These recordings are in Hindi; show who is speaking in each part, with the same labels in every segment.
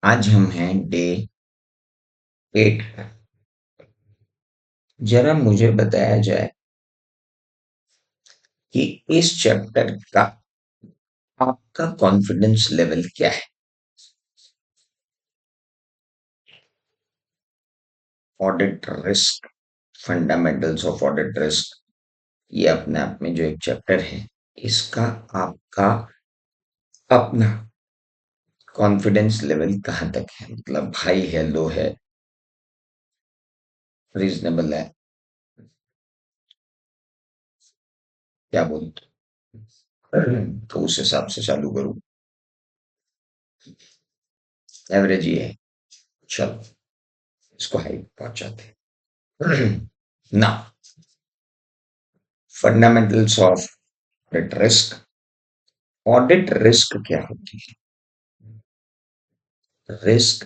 Speaker 1: आज हम हैं डे 8 पर। जरा मुझे बताया जाए कि इस चैप्टर का आपका कॉन्फिडेंस लेवल क्या है। Audit risk, fundamentals of audit risk, ये अपने आप में जो एक चैप्टर है, इसका आपका अपना कॉन्फिडेंस लेवल कहाँ तक है, मतलब हाई है, लो है, रीजनेबल है, क्या बोलते हो? तो उस हिसाब से चालू करूँ। एवरेज ही है, चलो इसको हाई पहुंचाते हैं ना। Fundamentals of audit risk. Audit risk क्या होती है? Risk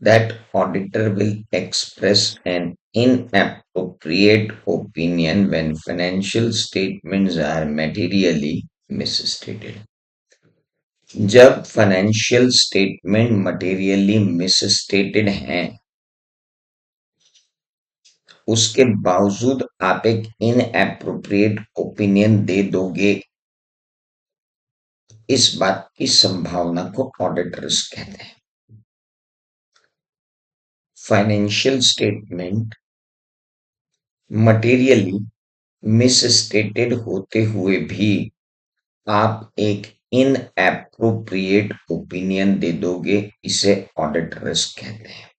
Speaker 1: that auditor will express an inappropriate opinion when financial statements are materially misstated. जब फाइनेंशियल स्टेटमेंट मटेरियली मिसस्टेटेड हैं, उसके बावजूद आप एक इनएप्रोप्रिएट ओपिनियन दे दोगे, इस बात की संभावना को ऑडिट रिस्क कहते हैं। फाइनेंशियल स्टेटमेंट मटेरियली मिसस्टेटेड होते हुए भी आप एक इनएप्रोप्रिएट ओपिनियन दे दोगे, इसे ऑडिट रिस्क कहते हैं।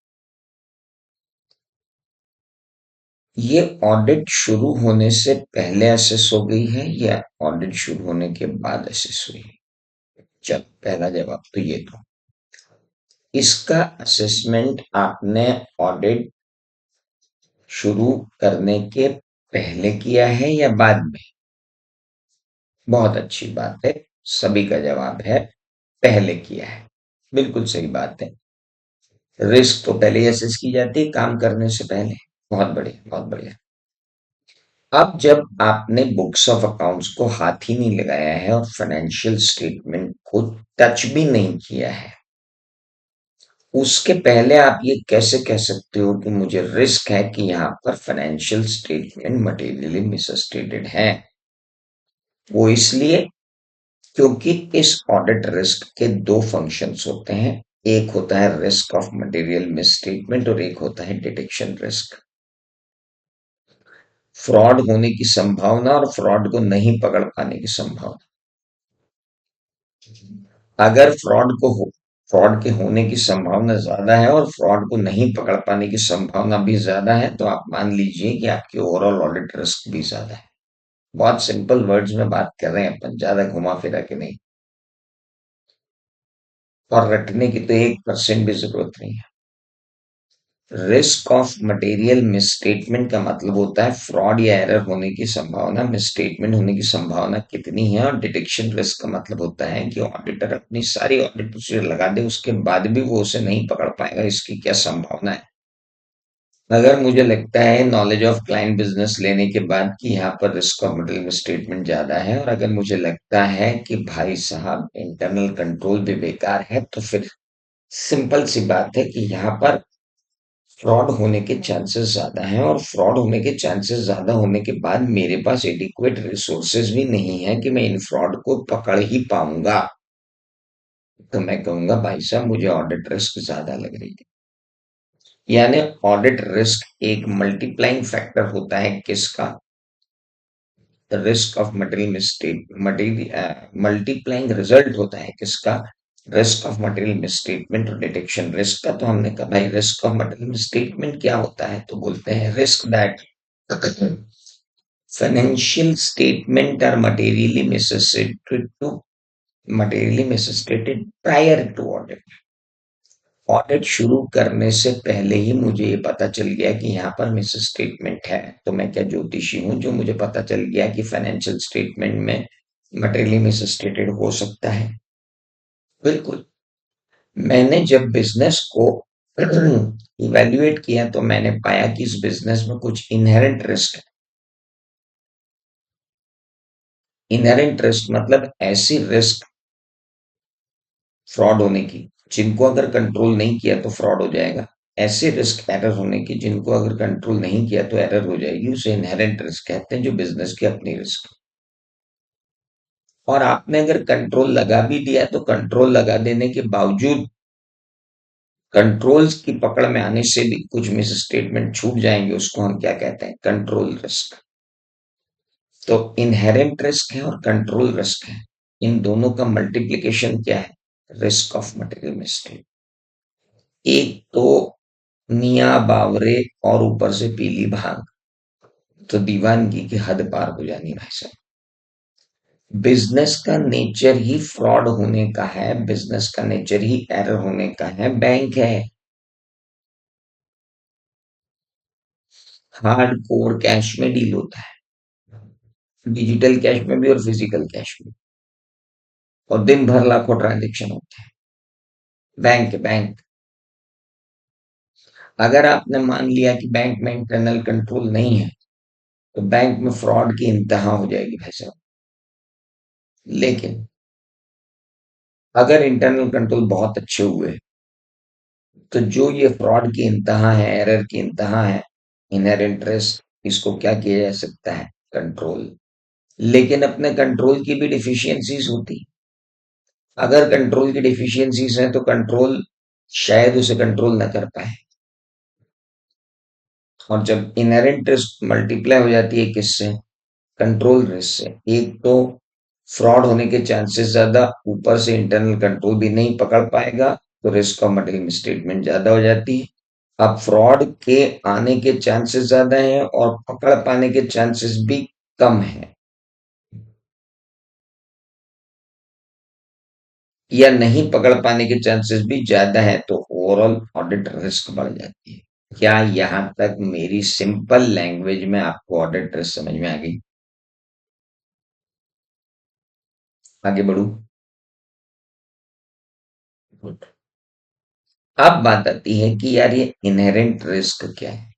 Speaker 1: ये ऑडिट शुरू होने से पहले असेस हो गई है या ऑडिट शुरू होने के बाद असेस हुई है? चल, पहला जवाब तो ये दो। इसका असेसमेंट आपने ऑडिट शुरू करने के पहले किया है या बाद में? बहुत अच्छी बात है, सभी का जवाब है पहले किया है। बिल्कुल सही बात है। रिस्क तो पहले ही असेस की जाती है काम करने से पहले। बहुत बढ़िया, बहुत बढ़िया। अब जब आपने बुक्स ऑफ अकाउंट्स को हाथ ही नहीं लगाया है और फाइनेंशियल स्टेटमेंट को टच भी नहीं किया है, उसके पहले आप ये कैसे कह सकते हो कि मुझे रिस्क है कि यहाँ पर फाइनेंशियल स्टेटमेंट मटेरियली मिसस्टेटेड है? वो इसलिए क्योंकि इस ऑडिट रिस्क के दो फंक्शंस होते हैं। एक होता है रिस्क ऑफ मटेरियल मिसस्टेटमेंट और एक होता है डिटेक्शन रिस्क। फ्रॉड होने की संभावना और फ्रॉड को नहीं पकड़ पाने की संभावना। अगर फ्रॉड के होने की संभावना ज्यादा है और फ्रॉड को नहीं पकड़ पाने की संभावना भी ज्यादा है, तो आप मान लीजिए कि आपकी ओवरऑल ऑडिट रिस्क भी ज्यादा है। बहुत सिंपल वर्ड्स में बात कर रहे हैं अपन, ज्यादा घुमा फिरा के नहीं। और रटने की तो 1% भी जरूरत नहीं है। रिस्क ऑफ मटेरियल मिसस्टेटमेंट का मतलब होता है फ्रॉड या एरर होने की संभावना, मिसस्टेटमेंट होने की संभावना कितनी है। और डिटेक्शन रिस्क का मतलब होता है कि ऑडिटर अपनी सारी ऑडिट प्रोसीजर लगा दे, उसके बाद भी वो उसे नहीं पकड़ पाएगा, इसकी क्या संभावना है। अगर मुझे लगता है नॉलेज ऑफ क्लाइंट बिजनेस लेने के बाद कि यहाँ पर रिस्क ऑफ मटेरियल मिसस्टेटमेंट ज्यादा है, और अगर मुझे लगता है कि भाई साहब इंटरनल कंट्रोल भी बेकार है, तो फिर सिंपल सी बात है कि यहाँ पर फ्रॉड होने के चांसेस ज्यादा हैं। और फ्रॉड होने के चांसेस ज्यादा होने के बाद मेरे पास एडिक्वेट रिसोर्सेज भी नहीं है कि मैं इन फ्रॉड को पकड़ ही पाऊंगा, तो मैं कहूंगा भाई साहब मुझे ऑडिट रिस्क ज्यादा लग रही है। यानी ऑडिट रिस्क एक मल्टीप्लाइंग फैक्टर होता है किसका? Risk of material mistake, material multiplying result होता है किसका? रिस्क ऑफ मटेरियल मिसस्टेटमेंट और डिटेक्शन रिस्क का। तो हमने कहा भाई रिस्क ऑफ मटेरियल मिसस्टेटमेंट क्या होता है, तो बोलते हैं risk that financial statement are materially misstated prior to audit। Audit शुरू करने से पहले ही मुझे ये पता चल गया कि यहाँ पर मिस स्टेटमेंट है, तो मैं क्या ज्योतिषी हूँ जो मुझे पता चल गया कि फाइनेंशियल स्टेटमेंट में मटेरियली मिस स्टेटेड हो सकता है? बिल्कुल। मैंने जब बिजनेस को इवेल्युएट किया तो मैंने पाया कि इस बिजनेस में कुछ इनहेरेंट रिस्क है। इनहेरेंट रिस्क मतलब ऐसी रिस्क फ्रॉड होने की जिनको अगर कंट्रोल नहीं किया तो फ्रॉड हो जाएगा। ऐसे रिस्क एरर होने की जिनको अगर कंट्रोल नहीं किया तो एरर हो जाएगी, उसे इनहेरेंट रिस्क कहते हैं, जो बिजनेस की अपनी रिस्क। और आपने अगर कंट्रोल लगा भी दिया तो कंट्रोल लगा देने के बावजूद कंट्रोल्स की पकड़ में आने से भी कुछ मिस स्टेटमेंट छूट जाएंगे, उसको हम क्या कहते हैं, कंट्रोल रिस्क। तो इनहेरेंट रिस्क है और कंट्रोल रिस्क है, इन दोनों का मल्टीप्लिकेशन क्या है, रिस्क ऑफ मटेरियल मिस्टेक। एक तो मियाँ बावरे और ऊपर से पीली भांग, तो दीवानगी की हद पार हो जानी भाई साहब। बिजनेस का नेचर ही फ्रॉड होने का है, बिजनेस का नेचर ही एरर होने का है। बैंक है, हार्ड कोर कैश में डील होता है, डिजिटल कैश में भी और फिजिकल कैश में, और दिन भर लाखों ट्रांजेक्शन होते हैं। बैंक अगर आपने मान लिया कि बैंक में इंटरनल कंट्रोल नहीं है तो बैंक में फ्रॉड की इंतहा हो जाएगी भाई साहब। लेकिन अगर इंटरनल कंट्रोल बहुत अच्छे हुए तो जो ये फ्रॉड की इंतहा है, एरर की इंतहा है, इनहेरेंट रिस्क, इसको क्या किया जा सकता है, कंट्रोल। लेकिन अपने कंट्रोल की भी डिफिशियंसीज होती। अगर कंट्रोल की डिफिशियंसीज हैं तो कंट्रोल शायद उसे कंट्रोल ना कर पाए। और जब इनहेरेंट रिस्क मल्टीप्लाई हो जाती है किससे, कंट्रोल रिस्क से, एक तो फ्रॉड होने के चांसेस ज्यादा, ऊपर से इंटरनल कंट्रोल भी नहीं पकड़ पाएगा, तो रिस्क ऑफ मटेरियल मिसस्टेटमेंट ज्यादा हो जाती है। अब फ्रॉड के आने के चांसेस ज्यादा हैं और पकड़ पाने के चांसेस भी कम हैं, या नहीं पकड़ पाने के चांसेस भी ज्यादा है, तो ओवरऑल ऑडिट रिस्क बढ़ जाती है। क्या यहाँ तक मेरी सिंपल लैंग्वेज में आपको ऑडिट रिस्क समझ में आ गई? आगे बढ़ू। अब बात आती है कि यार ये इनहेरेंट रिस्क क्या है।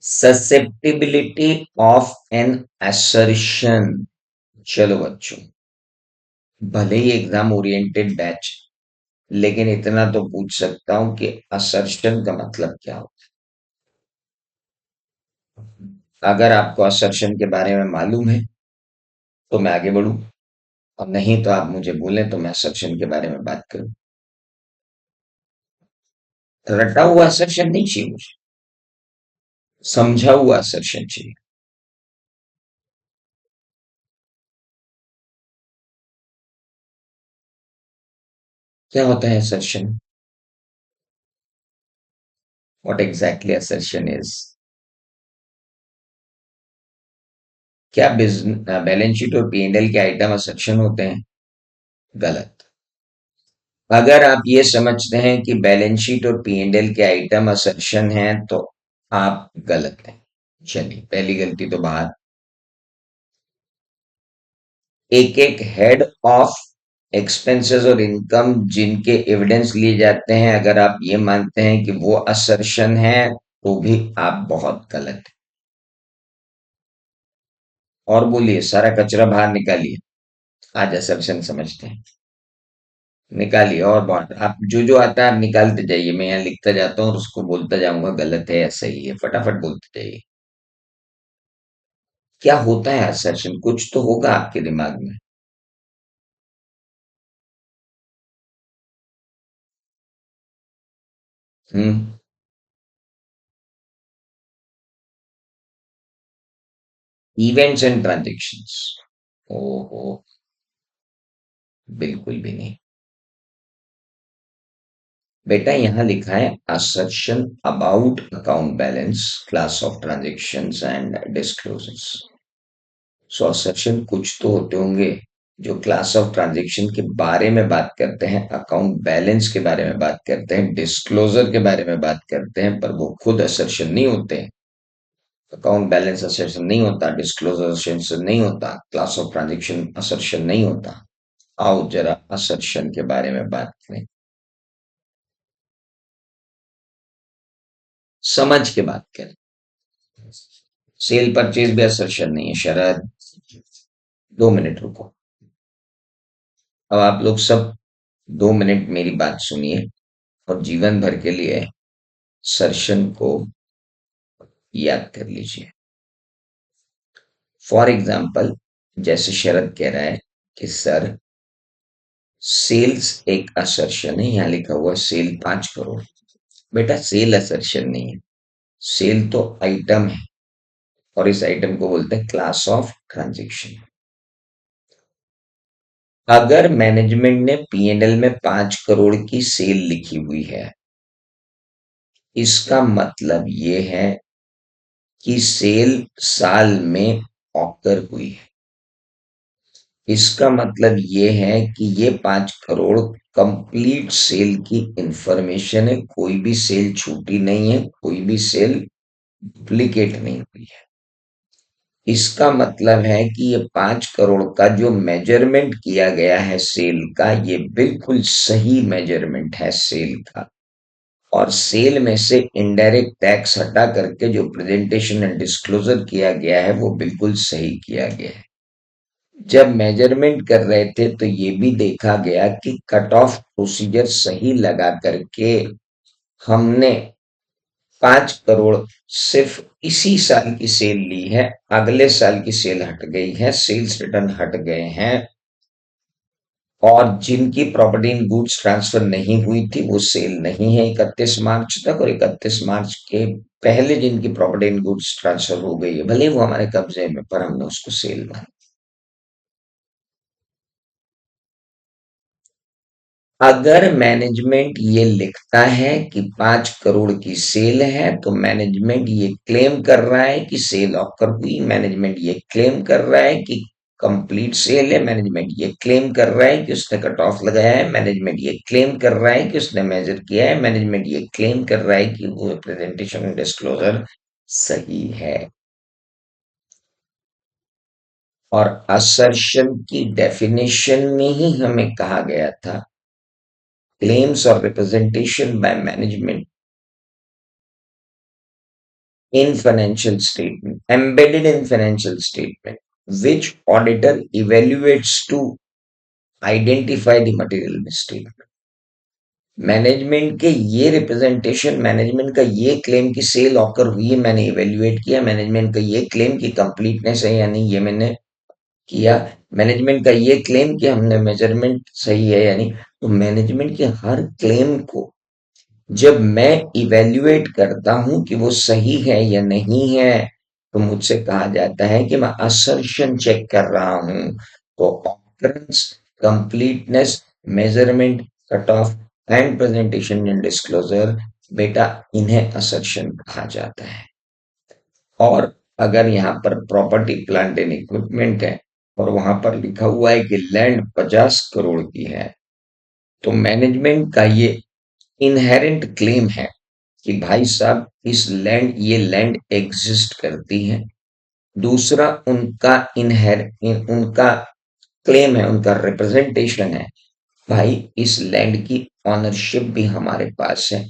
Speaker 1: Susceptibility of an assertion. चलो बच्चों, भले ही एग्जाम ओरिएंटेड बैच, लेकिन इतना तो पूछ सकता हूं कि असर्शन का मतलब क्या होता है। अगर आपको असर्शन के बारे में मालूम है तो मैं आगे बढ़ूं, और नहीं तो आप मुझे बोलें तो मैं असर्शन के बारे में बात करूं। रटा हुआ असर्शन नहीं चाहिए मुझे, समझा हुआ असर्शन चाहिए। क्या होता है assertion? What exactly assertion is? क्या बैलेंस शीट और पी&एल के आइटम असर्शन होते हैं? गलत। अगर आप ये समझते हैं कि बैलेंस शीट और पी&एल के आइटम असर्शन हैं तो आप गलत हैं। चलिए, पहली गलती तो बाहर। एक एक हेड ऑफ एक्सपेंसेस और इनकम जिनके एविडेंस लिए जाते हैं, अगर आप ये मानते हैं कि वो असर्शन है तो भी आप बहुत गलत हैं। और बोलिए, सारा कचरा बाहर निकालिए, आज असर्शन समझते हैं। निकालिए और बात, आप जो जो आता है आप निकालते जाइए, मैं यहाँ लिखता जाता हूँ और उसको बोलता जाऊंगा गलत है या सही है, फटाफट बोलते जाइए। क्या होता है असर्शन, कुछ तो होगा आपके दिमाग में। हम्म। Events and transactions. ओहो, बिल्कुल भी नहीं। बेटा यहाँ लिखा है assertion about account balance, class of transactions and disclosures. So assertion कुछ तो होते होंगे जो क्लास ऑफ ट्रांजेक्शन के बारे में बात करते हैं, अकाउंट बैलेंस के बारे में बात करते हैं, डिस्क्लोजर के बारे में बात करते हैं, पर वो खुद असर्शन नहीं होते हैं। अकाउंट बैलेंस असर्शन नहीं होता, डिस्क्लोजर असर्शन नहीं होता, क्लास ऑफ ट्रांजेक्शन असर्शन नहीं होता। आओ जरा असर्शन के बारे में बात करें, समझ के बात करें। सेल परचेज भी असर्शन नहीं है शरद। 2 मिनट रुको। अब आप लोग सब 2 मिनट मेरी बात सुनिए और जीवन भर के लिए सर्शन को याद कर लीजिए। फॉर एग्जाम्पल, जैसे शरद कह रहा है कि सर, सेल्स एक असर्शन है, यहाँ लिखा हुआ सेल 5 करोड़। बेटा, सेल असर्शन नहीं है, सेल तो आइटम है, और इस आइटम को बोलते हैं क्लास ऑफ ट्रांजेक्शन। अगर मैनेजमेंट ने पीएनएल में 5 करोड़ की सेल लिखी हुई है, इसका मतलब ये है कि सेल साल में ऑकर हुई है। इसका मतलब ये है कि ये 5 करोड़ कंप्लीट सेल की इंफॉर्मेशन है, कोई भी सेल छूटी नहीं है, कोई भी सेल डुप्लीकेट नहीं हुई है। इसका मतलब है कि ये 5 करोड़ का जो मेजरमेंट किया गया है सेल का, ये बिल्कुल सही मेजरमेंट है सेल का। और सेल में से इनडायरेक्ट टैक्स हटा करके जो प्रेजेंटेशन एंड डिस्क्लोजर किया गया है वो बिल्कुल सही किया गया है। जब मेजरमेंट कर रहे थे तो ये भी देखा गया कि कट ऑफ प्रोसीजर सही लगा करके हमने 5 करोड़ सिर्फ इसी साल की सेल ली है, अगले साल की सेल हट गई है, सेल्स रिटर्न हट गए हैं, और जिनकी प्रॉपर्टी इन गुड्स ट्रांसफर नहीं हुई थी वो सेल नहीं है 31 मार्च तक, और 31 मार्च के पहले जिनकी प्रॉपर्टी इन गुड्स ट्रांसफर हो गई है, भले ही वो हमारे कब्जे में, पर हमने उसको सेल माना। अगर मैनेजमेंट ये लिखता है कि 5 करोड़ की सेल है, तो मैनेजमेंट ये क्लेम कर रहा है कि सेल ऑकर हुई, मैनेजमेंट ये क्लेम कर रहा है कि कंप्लीट सेल है, मैनेजमेंट ये क्लेम कर रहा है कि उसने कट ऑफ लगाया है, मैनेजमेंट ये क्लेम कर रहा है कि उसने मेजर किया है, मैनेजमेंट ये क्लेम कर रहा है कि वो प्रेजेंटेशन डिस्क्लोजर सही है। और असर्शन की डेफिनेशन में ही हमें कहा गया था, claims or representation by management in financial statement, embedded in financial statement, which auditor evaluates to identify the material mistake. Management के ये रिप्रेजेंटेशन, मैनेजमेंट का ये क्लेम की सेल ऑकर हुई है, मैंने इवेल्युएट किया, मैनेजमेंट का ये क्लेम की कंप्लीटनेस है या नहीं, ये मैंने किया, मैनेजमेंट का ये क्लेम कि हमने मेजरमेंट सही है या नहीं। तो मैनेजमेंट के हर क्लेम को जब मैं इवेल्युएट करता हूं कि वो सही है या नहीं है, तो मुझसे कहा जाता है कि मैं असर्शन चेक कर रहा हूं। तो occurrence, completeness, measurement, cut off and presentation and disclosure, बेटा, इन्हें असर्शन कहा जाता है। और अगर यहाँ पर प्रॉपर्टी प्लांट एंड इक्विपमेंट है और वहां पर लिखा हुआ है कि लैंड 50 करोड़ की है, तो मैनेजमेंट का ये इनहेरेंट क्लेम है कि भाई साहब, ये लैंड एग्जिस्ट करती है। दूसरा, उनका क्लेम है, उनका रिप्रेजेंटेशन है, भाई इस लैंड की ऑनरशिप भी हमारे पास है।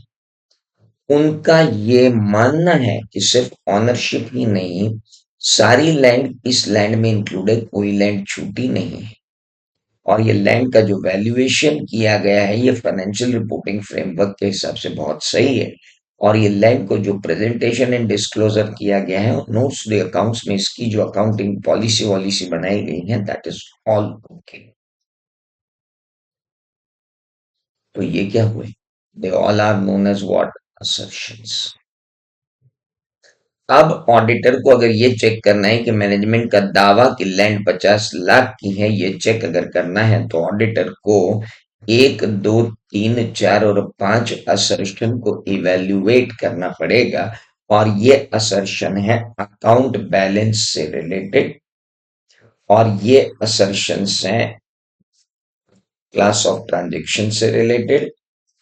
Speaker 1: उनका ये मानना है कि सिर्फ ऑनरशिप ही नहीं, सारी लैंड इस लैंड में इंक्लूड है, कोई लैंड छूटी नहीं है। और ये लैंड का जो वैल्यूएशन किया गया है, ये फाइनेंशियल रिपोर्टिंग फ्रेमवर्क के हिसाब से बहुत सही है। और ये लैंड को जो प्रेजेंटेशन एंड डिस्क्लोजर किया गया है, नोट्स टू अकाउंट्स में इसकी जो अकाउंटिंग पॉलिसी वॉलिसी बनाई गई है, दैट इज ऑल ओके। तो ये क्या हुए? They all are known as what? Assertions. अब ऑडिटर को अगर ये चेक करना है कि मैनेजमेंट का दावा कि लैंड 50 लाख की है, ये चेक अगर करना है, तो ऑडिटर को 1, 2, 3, 4 और 5 असर्शन को इवेल्युएट करना पड़ेगा। और ये असर्शन है अकाउंट बैलेंस से रिलेटेड, और ये असर्शंस हैं क्लास ऑफ ट्रांजेक्शन से रिलेटेड,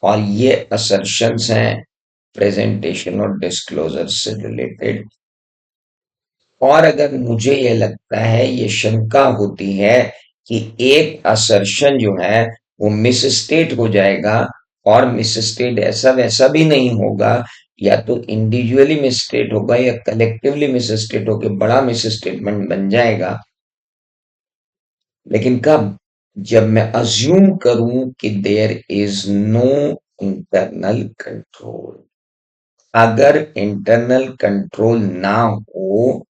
Speaker 1: और ये असर्शंस हैं प्रेजेंटेशन और डिस्क्लोजर से रिलेटेड। और अगर मुझे ये लगता है, ये शंका होती है कि एक असर्शन जो है वो मिस स्टेट हो जाएगा, और मिस स्टेट ऐसा वैसा भी नहीं होगा, या तो इंडिविजुअली मिस स्टेट होगा या कलेक्टिवली मिस स्टेट होकर बड़ा मिस स्टेटमेंट बन जाएगा। लेकिन कब? जब मैं अज्यूम करूं कि there is no internal control, अगर इंटरनल कंट्रोल ना हो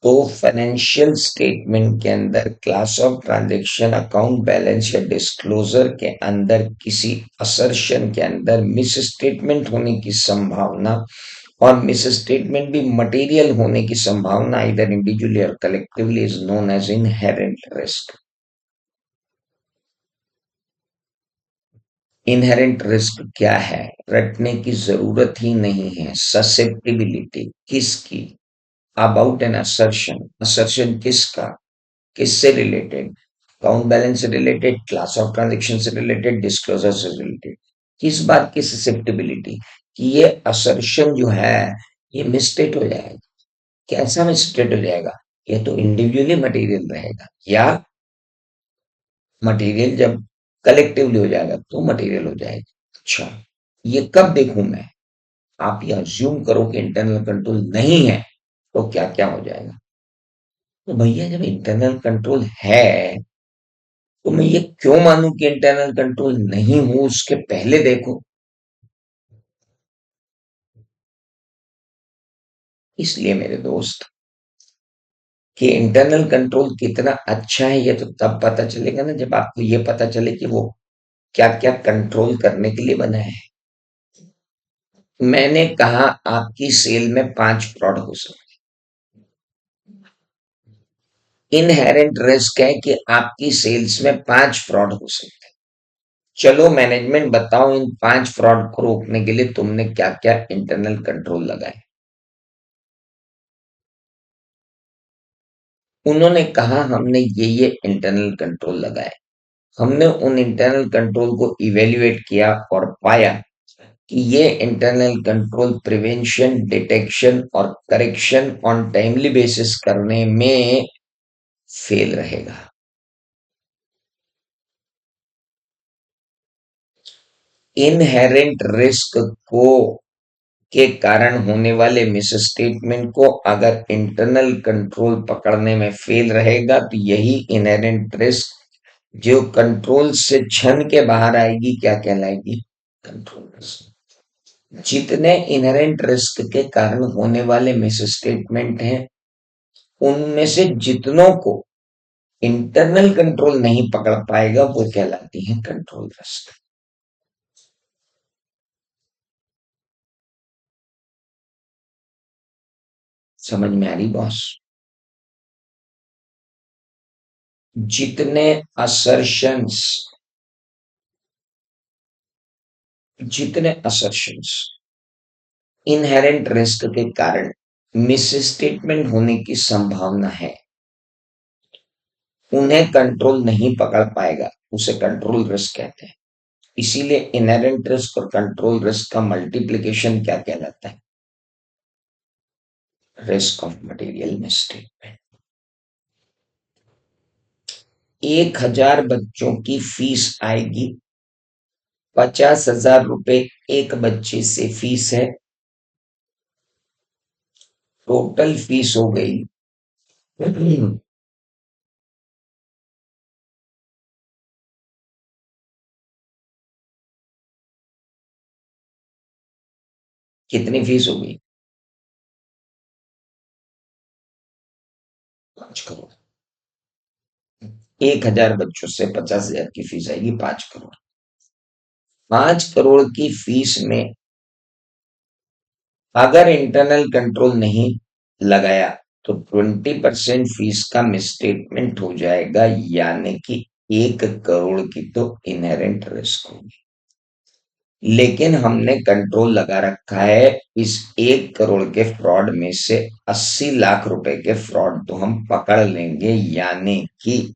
Speaker 1: तो फाइनेंशियल स्टेटमेंट के अंदर class of transaction account balance या डिस्क्लोजर के अंदर किसी असर्शन के अंदर मिस स्टेटमेंट होने की संभावना, और मिस स्टेटमेंट भी मटेरियल होने की संभावना इधर इंडिविजुअली और collectively is known as inherent risk. Inherent risk क्या है? रटने की जरूरत ही नहीं है। ससेप्टिबिलिटी किसकी? About an assertion. असर्शन किसका? किससे रिलेटेड? अकाउंट बैलेंस से रिलेटेड, क्लास ऑफ ट्रांजेक्शन से रिलेटेड, डिस्क्लोजर से रिलेटेड। किस बात की ससेप्टिबिलिटी? कि ये असर्शन जो है ये मिसस्टेट हो जाएगा। कैसा मिसस्टेट हो जाएगा? ये तो इंडिविजुअली मटेरियल रहेगा, या मटेरियल जब कलेक्टिवली हो जाएगा तो मटेरियल हो जाएगा। अच्छा, ये कब देखूं मैं? आप ये अज्यूम करो कि इंटरनल कंट्रोल नहीं है तो क्या क्या हो जाएगा। तो भैया जब इंटरनल कंट्रोल है तो मैं ये क्यों मानूं कि इंटरनल कंट्रोल नहीं हो? उसके पहले देखो। इसलिए मेरे दोस्त, कि इंटरनल कंट्रोल कितना अच्छा है ये तो तब पता चलेगा ना जब आपको ये पता चले कि वो क्या क्या कंट्रोल करने के लिए बना है। मैंने कहा आपकी सेल में 5 फ्रॉड हो सकते। इनहेरेंट रिस्क है कि आपकी सेल्स में 5 फ्रॉड हो सकते। चलो मैनेजमेंट बताओ, इन 5 फ्रॉड को रोकने के लिए तुमने क्या क्या इंटरनल कंट्रोल लगाए? उन्होंने कहा हमने ये इंटरनल कंट्रोल लगाए। हमने उन इंटरनल कंट्रोल को इवेल्युएट किया और पाया कि ये इंटरनल कंट्रोल प्रिवेंशन, डिटेक्शन और करेक्शन ऑन टाइमली बेसिस करने में फेल रहेगा। इनहेरेंट रिस्क को के कारण होने वाले मिस स्टेटमेंट को अगर इंटरनल कंट्रोल पकड़ने में फेल रहेगा तो यही इनहेरेंट रिस्क जो कंट्रोल से छन के बाहर आएगी क्या कहलाएगी? Control risk. जितने इनहेरेंट रिस्क के कारण होने वाले मिस स्टेटमेंट हैं उनमें से जितनों को इंटरनल कंट्रोल नहीं पकड़ पाएगा वो कहलाती है कंट्रोल रिस्क। समझ में आ रही बॉस? जितने असर्शंस जितने असर्शंस इनहेरेंट रिस्क के कारण मिस स्टेटमेंट होने की संभावना है उन्हें कंट्रोल नहीं पकड़ पाएगा, उसे कंट्रोल रिस्क कहते हैं। इसीलिए इनहेरेंट रिस्क और कंट्रोल रिस्क का मल्टीप्लिकेशन क्या कहलाता है? Risk of material misstatement. 1,000 बच्चों की फीस आएगी, 50,000 रुपए एक बच्चे से फीस है, टोटल फीस हो गई कितनी फीस होगी? 5 करोड़। 1,000 बच्चों से 50,000 की फीस आएगी 5 करोड़। 5 करोड़ की फीस में अगर इंटरनल कंट्रोल नहीं लगाया तो 20% फीस का मिसस्टेटमेंट हो जाएगा, यानी कि 1 करोड़ की तो इनहेरेंट रिस्क होगी। लेकिन हमने कंट्रोल लगा रखा है इस 1 करोड़ के फ्रॉड में से 80 लाख रुपए के फ्रॉड तो हम पकड़ लेंगे, यानी कि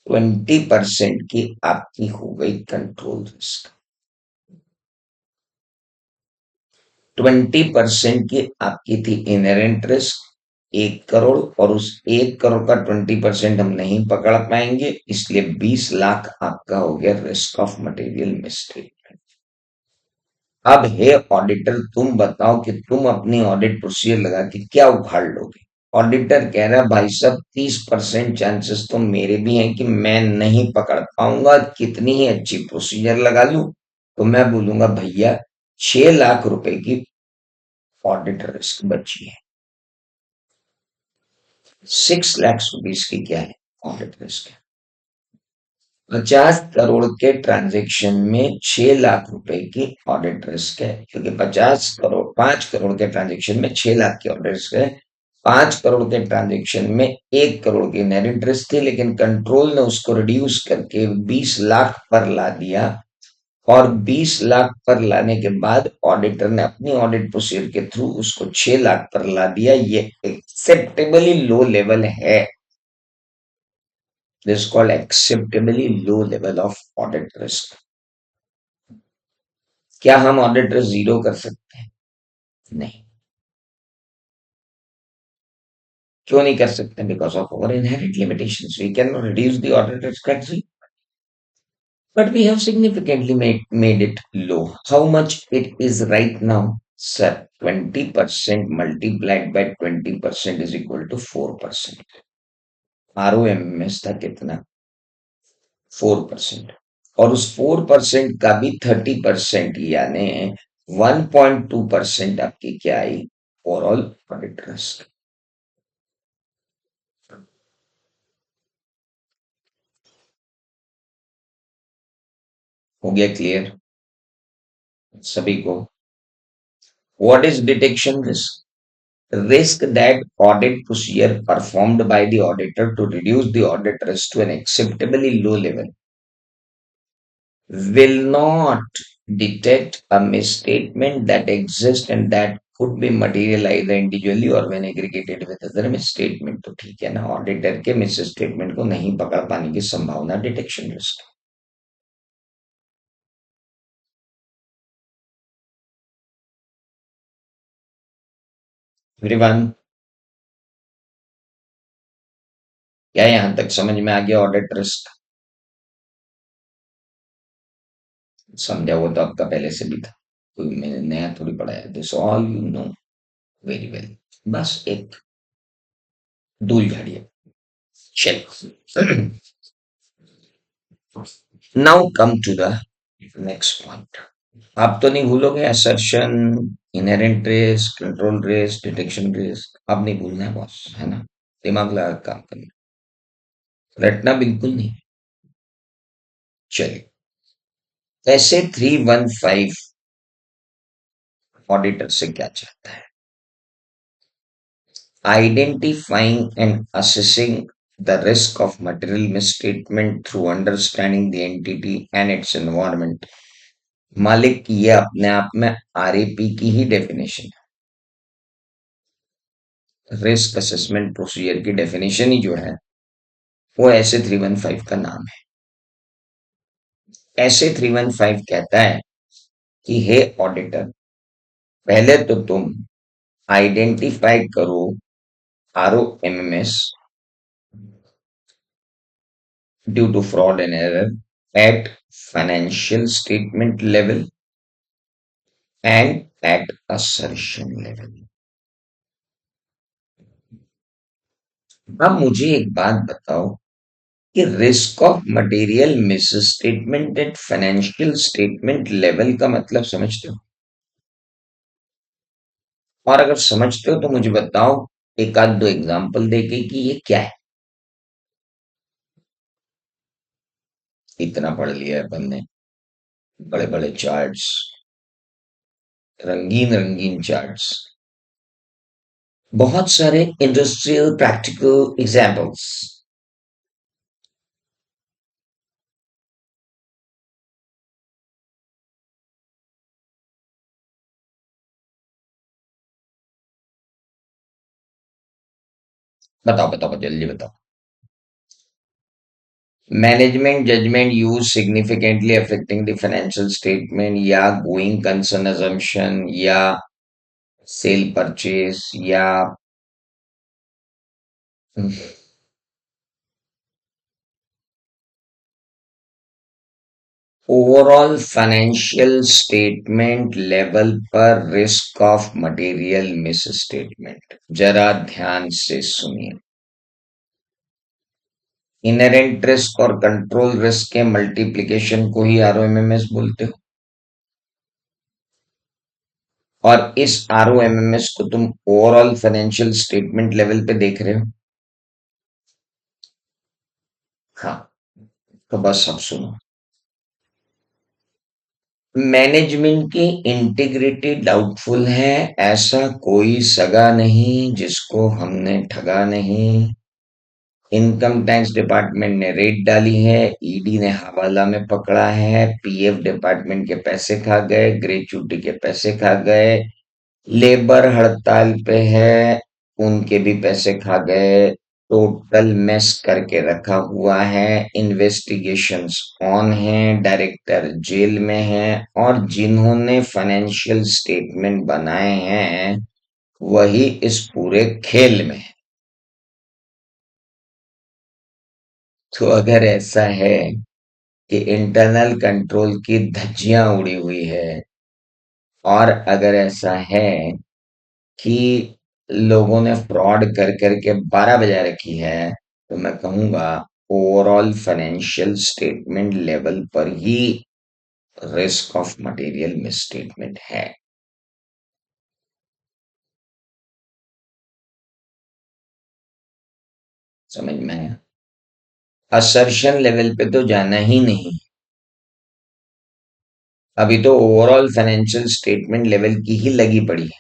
Speaker 1: 20% की आपकी हो गई कंट्रोल रिस्क। 20% की आपकी थी इनहेरेंट रिस्क 1 करोड़, और उस 1 करोड़ का 20% हम नहीं पकड़ पाएंगे, इसलिए 20 लाख आपका हो गया रिस्क ऑफ मटेरियल मिस्टेक। अब हे ऑडिटर, तुम बताओ कि तुम अपनी ऑडिट प्रोसीजर लगा के क्या उखाड़ लोगे? ऑडिटर कह रहा है भाई साहब 30% चांसेस तो मेरे भी हैं कि मैं नहीं पकड़ पाऊंगा, कितनी ही अच्छी प्रोसीजर लगा लूं। तो मैं बोलूंगा भैया 6 लाख रुपए की ऑडिट रिस्क बची है। 6 लाख रुपीज की क्या है ऑडिट रिस्क? 50 करोड़ के ट्रांजैक्शन में 6 लाख रुपए की ऑडिट रिस्क है, क्योंकि 50 करोड़, 5 करोड़ के ट्रांजैक्शन में 6 लाख की ऑडिट रिस्क है। 5 करोड़ के ट्रांजैक्शन में 1 करोड़ की नेट इंटरेस्ट थी, लेकिन कंट्रोल ने उसको रिड्यूस करके 20 लाख पर ला दिया। और 20 लाख पर लाने के बाद ऑडिटर ने अपनी ऑडिट प्रोसीजर के थ्रू उसको 6 लाख पर ला दिया। ये एक्सेप्टेबली लो लेवल है। This called acceptably low level of audit risk. क्या हम ऑडिट रिस्क जीरो कर सकते हैं? नहीं। क्यों नहीं कर सकते? Because of our inherent limitations we cannot reduce the audit risk at zero, but we have significantly made it low. How much it is right now? Sir, 20% multiplied by 20% is equal to 4%. ROMS था कितना? 4%। और उस 4% का भी 30% यानी 1.2% आपकी क्या आई? Overall audit risk. हो गया क्लियर सभी को? What is detection risk? Risk that audit procedure performed by the auditor to reduce the audit risk to an acceptably low level will not detect a misstatement that exists and that could be material either individually or when aggregated with other misstatement। तो ठीक है ना, ऑडिटर के मिस स्टेटमेंट को नहीं पकड़ पाने की संभावना डिटेक्शन रिस्क। एवरीवन, क्या यहां तक समझ में आ गया ऑडिट रिस्क? समझा हुआ तो आपका पहले से भी था, कोई मैंने नया थोड़ी पढ़ाया। This all you know very well. बस एक धूल झाड़िए। चलो, now come to the next point. आप तो नहीं भूलोगे assertion, inherent risk, control risk, detection risk? अब नहीं भूलना है बॉस, है ना? दिमाग लगा के काम करना, रटना बिल्कुल नहीं। चलिए, ऐसे 315 ऑडिटर से क्या चाहता है? Identifying and assessing the risk of material misstatement through understanding the entity and its environment। मालिक, ये अपने आप में आरएपी की ही डेफिनेशन है। रिस्क असेसमेंट प्रोसीजर की डेफिनेशन ही जो है वो ऐसे 315 का नाम है। ऐसे 315 कहता है कि हे ऑडिटर, पहले तो तुम आइडेंटिफाई करो आरओएमएमएस due to fraud and error at financial statement level and at assertion level। अब मुझे एक बात बताओ कि risk of material miss statement at financial statement level का मतलब समझते हो? और अगर समझते हो तो मुझे बताओ एक आध दो एग्जांपल देके कि ये क्या है। इतना पढ़ लिया है अपन ने, बड़े बड़े चार्ट्स, रंगीन रंगीन चार्ट्स, बहुत सारे इंडस्ट्रियल प्रैक्टिकल एग्जांपल्स। बताओ बताओ जल्दी बताओ। Management judgement use significantly affecting the financial statement, या गोइंग कंसर्न अजम्पशन, या सेल परचेज, या ओवरऑल फाइनेंशियल स्टेटमेंट लेवल पर risk of material misstatement, जरा ध्यान से सुनिए। इनहेरेंट रिस्क और कंट्रोल रिस्क के मल्टीप्लिकेशन को ही आरओएमएमएस बोलते हो, और इस आरओएमएमएस को तुम ओवरऑल फाइनेंशियल स्टेटमेंट लेवल पे देख रहे हो। हाँ, तो बस अब सुनो। मैनेजमेंट की इंटीग्रिटी डाउटफुल है, ऐसा कोई सगा नहीं जिसको हमने ठगा नहीं। इनकम टैक्स डिपार्टमेंट ने रेड डाली है, ईडी ने हवाला में पकड़ा है, पीएफ डिपार्टमेंट के पैसे खा गए, ग्रेच्युटी के पैसे खा गए, लेबर हड़ताल पे है, उनके भी पैसे खा गए। टोटल मेस करके रखा हुआ है, इन्वेस्टिगेशंस ऑन है, डायरेक्टर जेल में है, और जिन्होंने फाइनेंशियल स्टेटमेंट बनाए हैं वही इस पूरे खेल में है। तो अगर ऐसा है कि इंटरनल कंट्रोल की धज्जियां उड़ी हुई है, और अगर ऐसा है कि लोगों ने फ्रॉड कर करके 12 बजा रखी है, तो मैं कहूंगा ओवरऑल फाइनेंशियल स्टेटमेंट लेवल पर ही रिस्क ऑफ मटेरियल मिसस्टेटमेंट है। समझ में आया? असर्शन लेवल पे तो जाना ही नहीं। अभी तो ओवरऑल फाइनेंशियल स्टेटमेंट लेवल की ही लगी पड़ी है।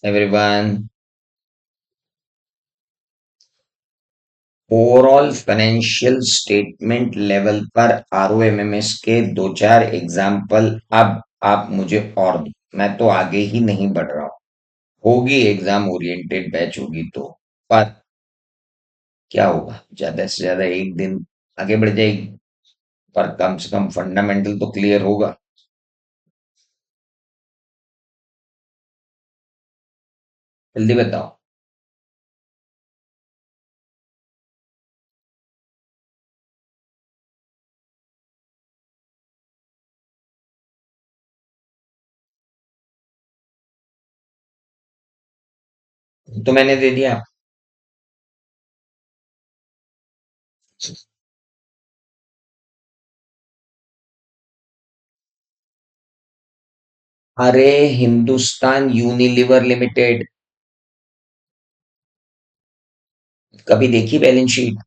Speaker 1: Everyone, overall financial statement level पर आरओएमएमएस के दो चार एग्जाम्पल अब आप मुझे और दो, मैं तो आगे ही नहीं बढ़ रहा हूँ। होगी एग्जाम ओरिएंटेड बैच होगी तो, पर क्या होगा, ज्यादा से ज्यादा एक दिन आगे बढ़ जाएगी, पर कम से कम फंडामेंटल तो क्लियर होगा। जल्दी बताओ। तो मैंने दे दिया। अरे, हिंदुस्तान यूनिलीवर लिमिटेड, कभी देखी बैलेंस शीट?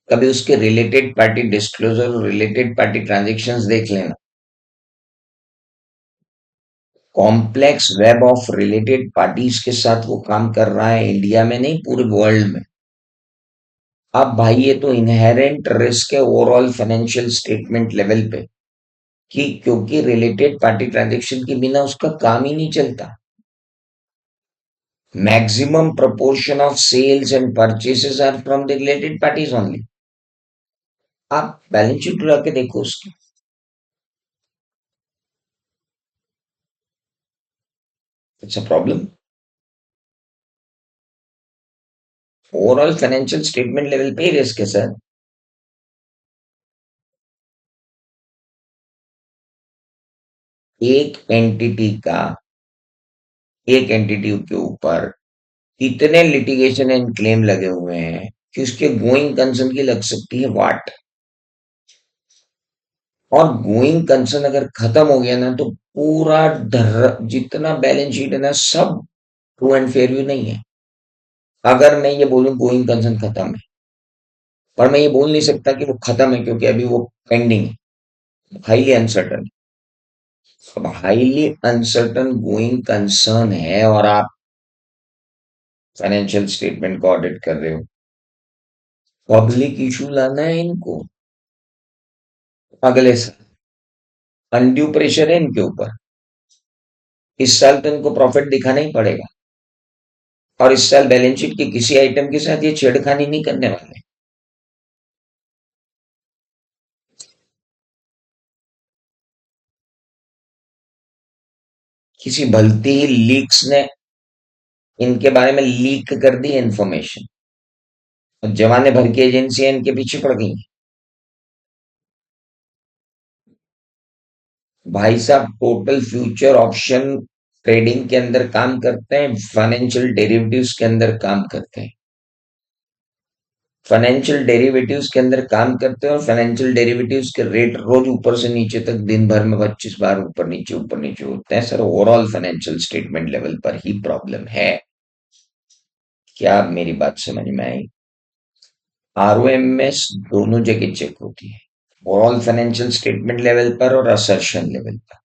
Speaker 1: कभी उसके रिलेटेड पार्टी डिस्क्लोजर और रिलेटेड पार्टी ट्रांजैक्शंस देख लेना। Complex web of related parties के साथ वो काम कर रहा है, इंडिया में नहीं पूरे वर्ल्ड में। अब भाई ये तो इनहेरेंट रिस्क है ओवरऑल फाइनेंशियल स्टेटमेंट लेवल पे, कि क्योंकि रिलेटेड पार्टी ट्रांजैक्शन के बिना उसका काम ही नहीं चलता। Maximum proportion of sales and purchases are from the related parties only. आप बैलेंस शीट उड़ा के देखो उसकी। It's a problem. Overall financial statement level पे ही रिस्क है सर। एक एंटिटी का, एक एंटिटी के ऊपर इतने लिटिगेशन एंड क्लेम लगे हुए हैं कि उसके गोइंग कंसर्न की लग सकती है वाट। और गोइंग कंसर्न अगर खत्म हो गया ना, तो पूरा जितना बैलेंस शीट है ना, सब ट्रू एंड फेयर व्यू नहीं है। अगर मैं ये बोलूं गोइंग कंसर्न खत्म है, पर मैं ये बोल नहीं सकता कि वो खत्म है क्योंकि अभी वो पेंडिंग है, हाईली अनसर्टन। अब हाईली अनसर्टन गोइंग कंसर्न है और आप फाइनेंशियल स्टेटमेंट को ऑडिट कर रहे हो, पब्लिक इशू लाना है इनको अगले साल। अनड्यू प्रेशर है इनके ऊपर। इस साल तो इनको प्रॉफिट दिखाना ही पड़ेगा, और इस साल बैलेंस शीट के किसी आइटम के साथ ये छेड़खानी नहीं करने वाले। किसी भलती ही लीक्स ने इनके बारे में लीक कर दी इंफॉर्मेशन और जमाने भर की एजेंसियां इनके पीछे पड़ गई। भाई साहब टोटल फ्यूचर ऑप्शन ट्रेडिंग के अंदर काम करते हैं, फाइनेंशियल डेरिवेटिव्स के अंदर काम करते हैं। फाइनेंशियल डेरिवेटिव्स के अंदर काम करते हैं और फाइनेंशियल डेरिवेटिव्स के रेट रोज ऊपर से नीचे तक दिन भर में 25 बार ऊपर नीचे होते हैं sir. Overall financial statement level पर ही प्रॉब्लम है। क्या आप मेरी बात समझ में आई? आरओएमएस दोनों जगह चेक होती है, ओवरऑल फाइनेंशियल स्टेटमेंट लेवल पर और असर्शन लेवल पर।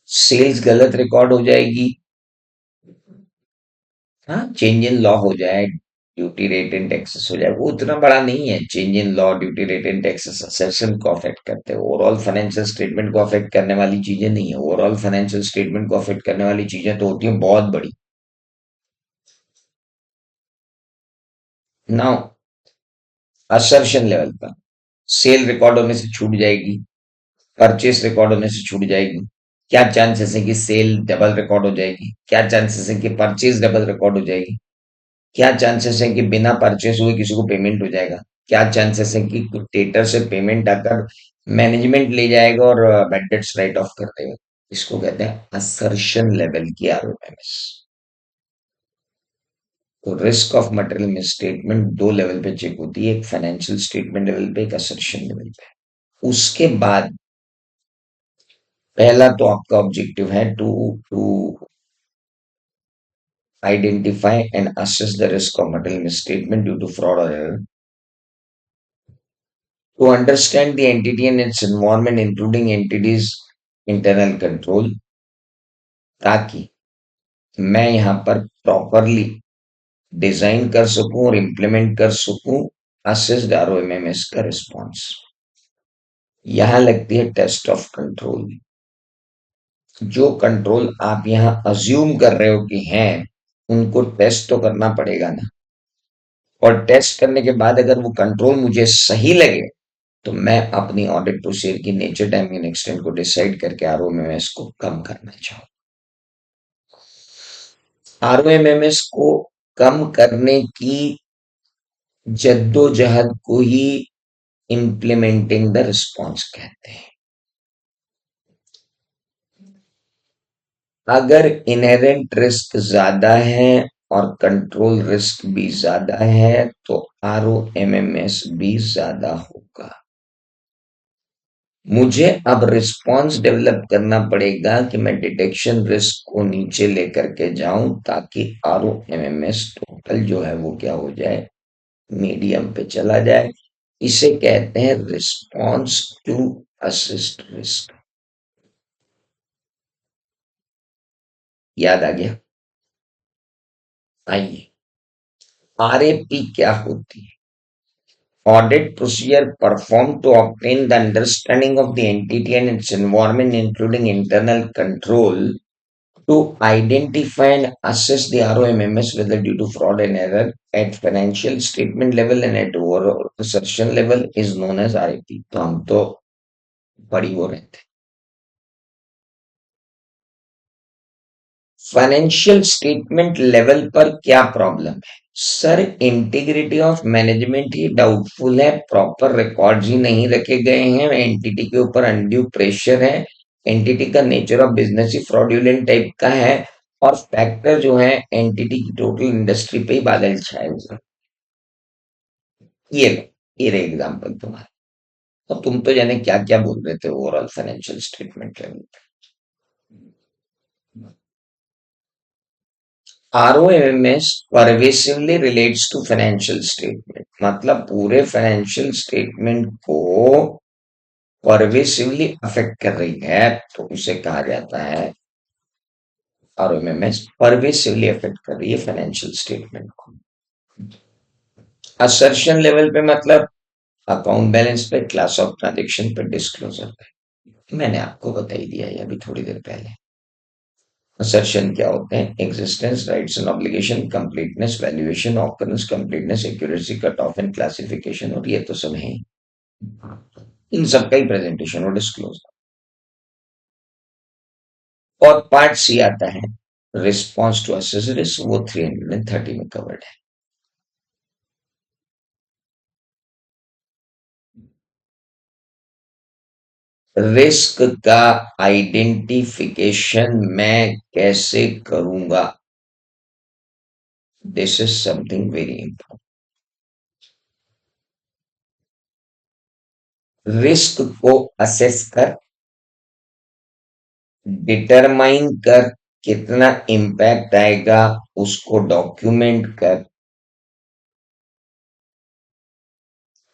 Speaker 1: सेल्स गलत रिकॉर्ड हो जाएगी, हाँ चेंज इन लॉ हो जाए, ड्यूटी रेट एंड टैक्सेस हो जाए, वो उतना बड़ा नहीं है। Change in law, duty rate and taxes assassin को अफेक्ट करते हैं, ओवरऑल फाइनेंशियल स्टेटमेंट को अफेक्ट करने वाली चीजें नहीं है। ओवरऑल फाइनेंशियल स्टेटमेंट को अफेक्ट करने वाली चीजें तो होती हैं बहुत बड़ी। नाउ असर्शन लेवल पर सेल रिकॉर्ड होने से छूट जाएगी, परचेस रिकॉर्ड होने से छूट जाएगी। क्या चांसेस है कि सेल डबल रिकॉर्ड हो जाएगी? क्या चांसेस है कि परचेज डबल रिकॉर्ड हो जाएगी? क्या चांसेस है कि बिना परचेस हुए किसी को पेमेंट हो जाएगा? क्या चांसेस है कि डेटर से पेमेंट आकर मैनेजमेंट ले जाएगा और बैड डेट्स राइट ऑफ कर देगा? इसको कहते हैं असर्शन लेवल की आरओएमएस। तो रिस्क ऑफ मटेरियल मिसस्टेटमेंट दो लेवल पे चेक होती है, एक फाइनेंशियल स्टेटमेंट लेवल पे, एक असर्शन लेवल पे। उसके बाद पहला तो आपका ऑब्जेक्टिव है to to identify and assess the risk of material misstatement due to fraud or error, to understand the entity and its environment including entities internal control, ताकि मैं यहाँ पर प्रॉपरली डिजाइन कर सकूं और इम्प्लीमेंट कर सकूं असेस्ड आरओएमएमएस का रिस्पॉन्स। यहाँ लगती है टेस्ट ऑफ कंट्रोल। जो कंट्रोल आप यहाँ अज्यूम कर रहे हो कि हैं, उनको टेस्ट तो करना पड़ेगा ना। और टेस्ट करने के बाद अगर वो कंट्रोल मुझे सही लगे तो मैं अपनी ऑडिट प्रोसीजर की नेचर, टाइम एंड एक्सटेंट को डिसाइड करके आरओएमएमएस को कम करना चाहूँ। आरओएमएमएस को कम करने की जद्दोजहद को ही इम्प्लीमेंटिंग द रिस्पॉन्स कहते हैं। अगर इनहेरेंट रिस्क ज्यादा है और कंट्रोल रिस्क भी ज्यादा है तो आरओएमएमएस भी ज्यादा होगा। मुझे अब रिस्पॉन्स डेवलप करना पड़ेगा कि मैं डिटेक्शन रिस्क को नीचे लेकर के जाऊं ताकि आरओएमएमएस टोटल जो है वो क्या हो जाए, मीडियम पे चला जाए। इसे कहते हैं रिस्पॉन्स टू असिस्ट रिस्क। याद आ गया? आइए, आरएपी क्या होती है? Audit procedure performed to obtain the understanding of the entity and its environment, including internal control, to identify and assess the ROMMS whether due to fraud and error at financial statement level and at overall assertion level is known as RAP। तो हम तो बड़ी वो रहते हैं। फाइनेंशियल स्टेटमेंट लेवल पर क्या प्रॉब्लम है sir? Integrity of management he doubtful है, प्रॉपर रिकॉर्ड्स ही नहीं रखे गए हैं, एंटिटी के ऊपर अनड्यू प्रेशर है, एंटिटी का nature of business he fraudulent type का है, और फैक्टर जो है एंटिटी की टोटल इंडस्ट्री पे ही बादल छाए हुए हैं। ये लो, ये रहे एग्जाम्पल तुम्हारा। तो तुम तो जाने क्या क्या बोल रहे थे ओवरऑल फाइनेंशियल स्टेटमेंट लेवल पे। आरओएमएस pervasively relates to financial statement, मतलब पूरे फाइनेंशियल स्टेटमेंट को परवेसिवली अफेक्ट कर रही है, तो उसे कहा जाता है आरओएमएस परवेसिवली अफेक्ट कर रही है फाइनेंशियल स्टेटमेंट को। असर्शन लेवल पे मतलब अकाउंट बैलेंस पे, क्लास ऑफ ट्रांजेक्शन पे, डिस्क्लोजर पे। मैंने आपको बता ही दिया है अभी थोड़ी देर पहले। असर्शन क्या होते हैं? Existence, rights and obligation, completeness, valuation, occurrence, completeness, accuracy, cut off and classification, और ये तो सब है। इन सब का ही प्रेजेंटेशन और डिस्क्लोजर। और पार्ट सी आता है रिस्पॉन्स टू असेस रिस्क वो 330 में कवर्ड है। रिस्क का आइडेंटिफिकेशन मैं कैसे करूंगा? This is something very important. Risk को असेस कर, डिटरमाइन कर, कितना इम्पैक्ट आएगा उसको डॉक्यूमेंट कर,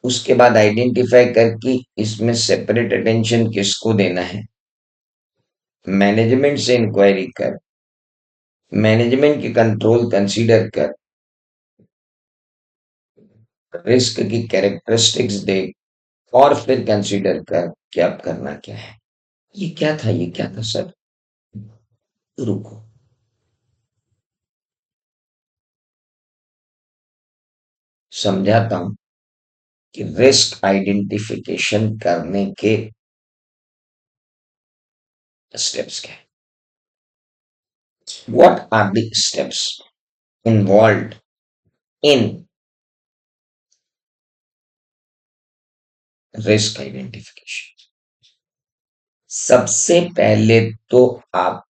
Speaker 1: उसके बाद आइडेंटिफाई कर कि इसमें सेपरेट अटेंशन किसको देना है, मैनेजमेंट से इंक्वायरी कर, मैनेजमेंट की कंट्रोल कंसीडर कर, रिस्क की कैरेक्टरिस्टिक्स देख, और फिर कंसीडर कर कि अब करना क्या है। ये क्या था, ये क्या था सर? रुको, समझाता हूं कि रिस्क आइडेंटिफिकेशन करने के स्टेप्स क्या है। What are the steps involve in risk identification? सबसे पहले तो आप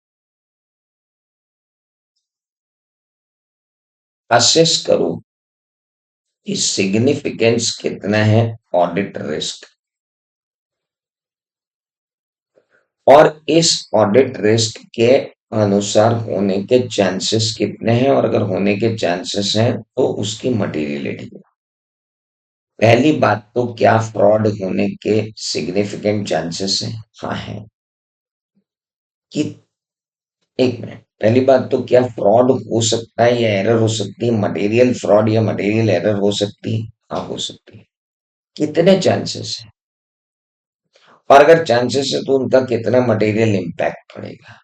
Speaker 1: असेस करो कि सिग्निफिकेंस कितना है ऑडिट रिस्क, और इस ऑडिट रिस्क के अनुसार होने के चांसेस कितने हैं, और अगर होने के चांसेस हैं तो उसकी मटेरियलिटी। पहली बात तो क्या फ्रॉड होने के सिग्निफिकेंट चांसेस हैं? हाँ है। कि एक मिनट, पहली बात तो क्या फ्रॉड हो सकता है या एरर हो सकती है, मटेरियल फ्रॉड या मटेरियल एरर हो सकती है? हाँ हो सकती है। कितने चांसेस हैं, और अगर चांसेस है तो उनका कितना मटेरियल इम्पैक्ट पड़ेगा,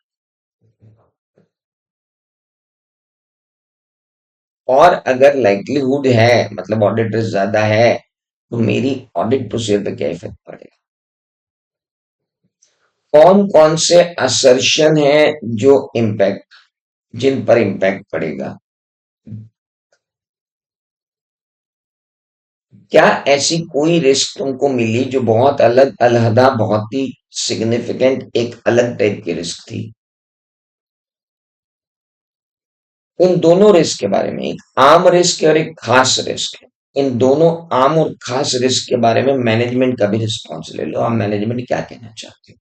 Speaker 1: और अगर लाइक्लीहुड है मतलब ऑडिट रिस्क ज्यादा है तो मेरी ऑडिट प्रोसीजर पे क्या इफेक्ट पड़ेगा। कौन कौन से असर्शन है जो इम्पैक्ट, जिन पर इम्पैक्ट पड़ेगा। क्या ऐसी कोई रिस्क तुमको मिली जो बहुत अलग अलहदा, बहुत ही सिग्निफिकेंट, एक अलग टाइप की रिस्क थी? इन दोनों रिस्क के बारे में, एक आम रिस्क है और एक खास रिस्क है, इन दोनों आम और खास रिस्क के बारे में मैनेजमेंट का भी रिस्पॉन्स ले लो। आप मैनेजमेंट क्या कहना चाहते हो?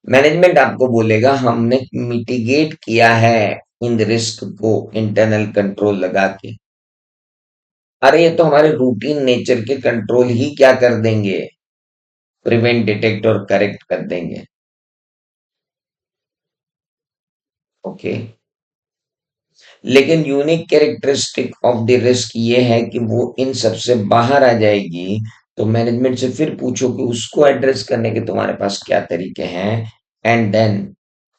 Speaker 1: मैनेजमेंट आपको बोलेगा हमने मिटिगेट किया है इन रिस्क को इंटरनल कंट्रोल लगा के। अरे ये तो हमारे रूटीन नेचर के कंट्रोल ही क्या कर देंगे, प्रिवेंट, डिटेक्ट और करेक्ट कर देंगे। ओके, लेकिन unique characteristic of the risk ये है कि वो इन सबसे बाहर आ जाएगी। तो मैनेजमेंट से फिर पूछो कि उसको एड्रेस करने के तुम्हारे पास क्या तरीके हैं, एंड देन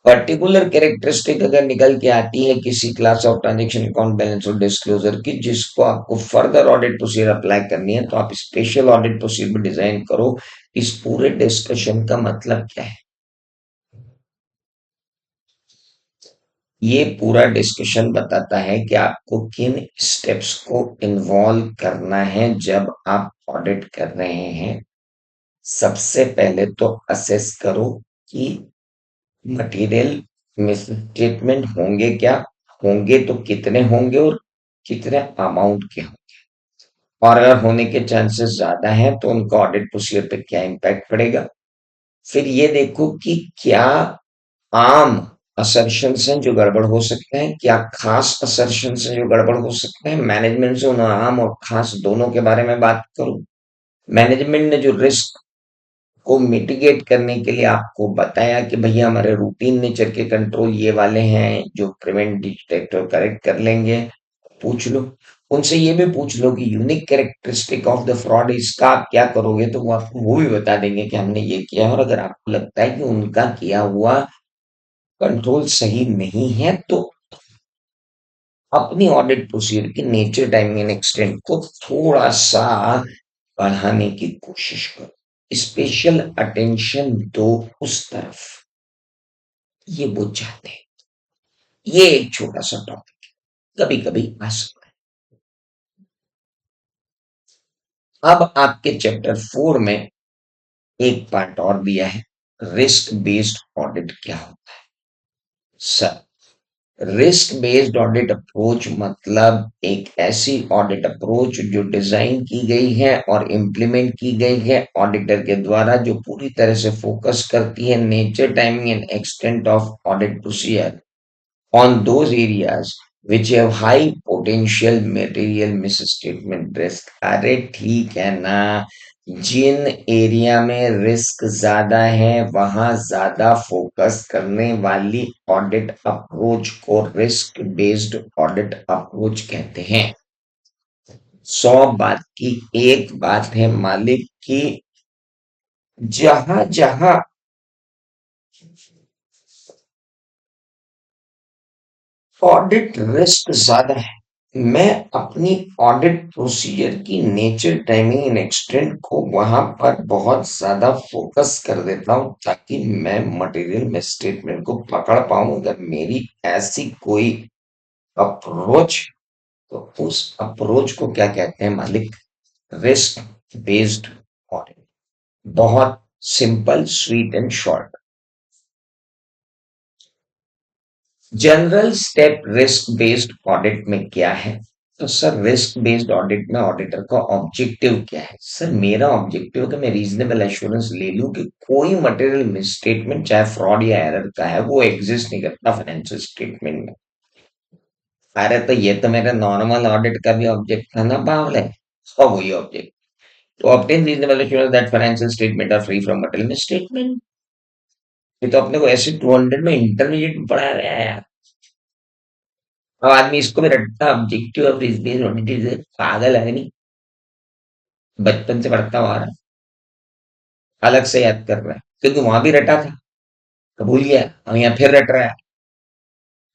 Speaker 1: पर्टिकुलर कैरेक्टरिस्टिक अगर निकल के आती है किसी class of transaction account balance और डिस्क्लोजर की, जिसको आपको फर्दर ऑडिट प्रोसीजर अप्लाई करनी है, तो आप स्पेशल ऑडिट प्रोसीजर भी डिजाइन करो। इस पूरे डिस्कशन का मतलब क्या है? ये पूरा डिस्कशन बताता है कि आपको किन स्टेप्स को इन्वॉल्व करना है जब आप ऑडिट कर रहे हैं। सबसे पहले तो असेस करो कि मटेरियल मिसस्टेटमेंट होंगे क्या, होंगे तो कितने होंगे और कितने अमाउंट के होंगे, और अगर होने के चांसेस ज्यादा हैं तो उनका ऑडिट प्रोसीजर पे क्या इम्पैक्ट पड़ेगा। फिर ये देखो कि क्या आम असर्शंस हैं जो गड़बड़ हो सकते हैं, क्या खास असर्शंस हैं जो गड़बड़ हो सकते हैं। मैनेजमेंट से उन आम और खास दोनों के बारे में बात करूं। मैनेजमेंट ने जो रिस्क को मिटिगेट करने के लिए आपको बताया कि भैया हमारे रूटीन नेचर के कंट्रोल ये वाले हैं जो प्रिवेंट, डिटेक्ट और करेक्ट कर लेंगे, पूछ लो। उनसे ये भी पूछ लो कि unique characteristic of the fraud इसका आप क्या करोगे, तो वो आपको वो भी बता देंगे कि हमने ये किया है। और अगर आपको लगता है कि उनका किया हुआ कंट्रोल सही नहीं है तो अपनी ऑडिट प्रोसीजर की नेचर, टाइमिंग एंड एक्सटेंट को थोड़ा सा बढ़ाने की कोशिश करो, स्पेशल अटेंशन दो उस तरफ, ये वो चाहते हैं। ये एक छोटा सा टॉपिक कभी कभी आ सकता है। अब आपके चैप्टर 4 में एक पार्ट और दिया है, रिस्क बेस्ड ऑडिट क्या होता है। रिस्क बेस्ड ऑडिट अप्रोच मतलब एक ऐसी ऑडिट अप्रोच जो डिजाइन की गई है और इम्प्लीमेंट की गई है ऑडिटर के द्वारा, जो पूरी तरह से फोकस करती है nature, timing and extent of audit procedure on those areas which have high potential material misstatement risk। अरे ठीक है ना, जिन एरिया में रिस्क ज्यादा है वहां ज्यादा फोकस करने वाली ऑडिट अप्रोच को रिस्क बेस्ड ऑडिट अप्रोच कहते हैं। 100 बात की एक बात है मालिक की, जहां जहां ऑडिट रिस्क ज्यादा है, मैं अपनी ऑडिट प्रोसीजर की नेचर, टाइमिंग एंड एक्सटेंट को वहां पर बहुत ज्यादा फोकस कर देता हूं ताकि मैं मटेरियल मिसस्टेटमेंट को पकड़ पाऊं। अगर मेरी ऐसी कोई अप्रोच, तो उस अप्रोच को क्या कहते हैं मालिक, रिस्क बेस्ड ऑडिट। बहुत simple, sweet and short. General step risk based audit में क्या है? तो सर रिस्क बेस्ड ऑडिट में ऑडिटर का ऑब्जेक्टिव क्या है? सर मेरा ऑब्जेक्टिव है कि मैं रीजनेबल एश्योरेंस ले लूं कि कोई मटेरियल मिसस्टेटमेंट चाहे फ्रॉड या एरर का है वो एग्जिस्ट नहीं करता फाइनेंशियल स्टेटमेंट में। अरे तो ये तो मेरा नॉर्मल ऑडिट का भी ऑब्जेक्ट था ना बावले, और वही object, to obtain reasonable assurance that financial statement are free from material misstatement. ये तो अपने को ऐसे 200 में इंटरमीडिएट में पढ़ाया गया है यार। अब आदमी इसको भी रटता objective of risk based audit, पागल है नहीं? बचपन से पढ़ता हुआ आ रहा है, अलग से याद कर रहा है क्योंकि वहां भी रटा था तो भूल गया, अब यहाँ फिर रट रहा है।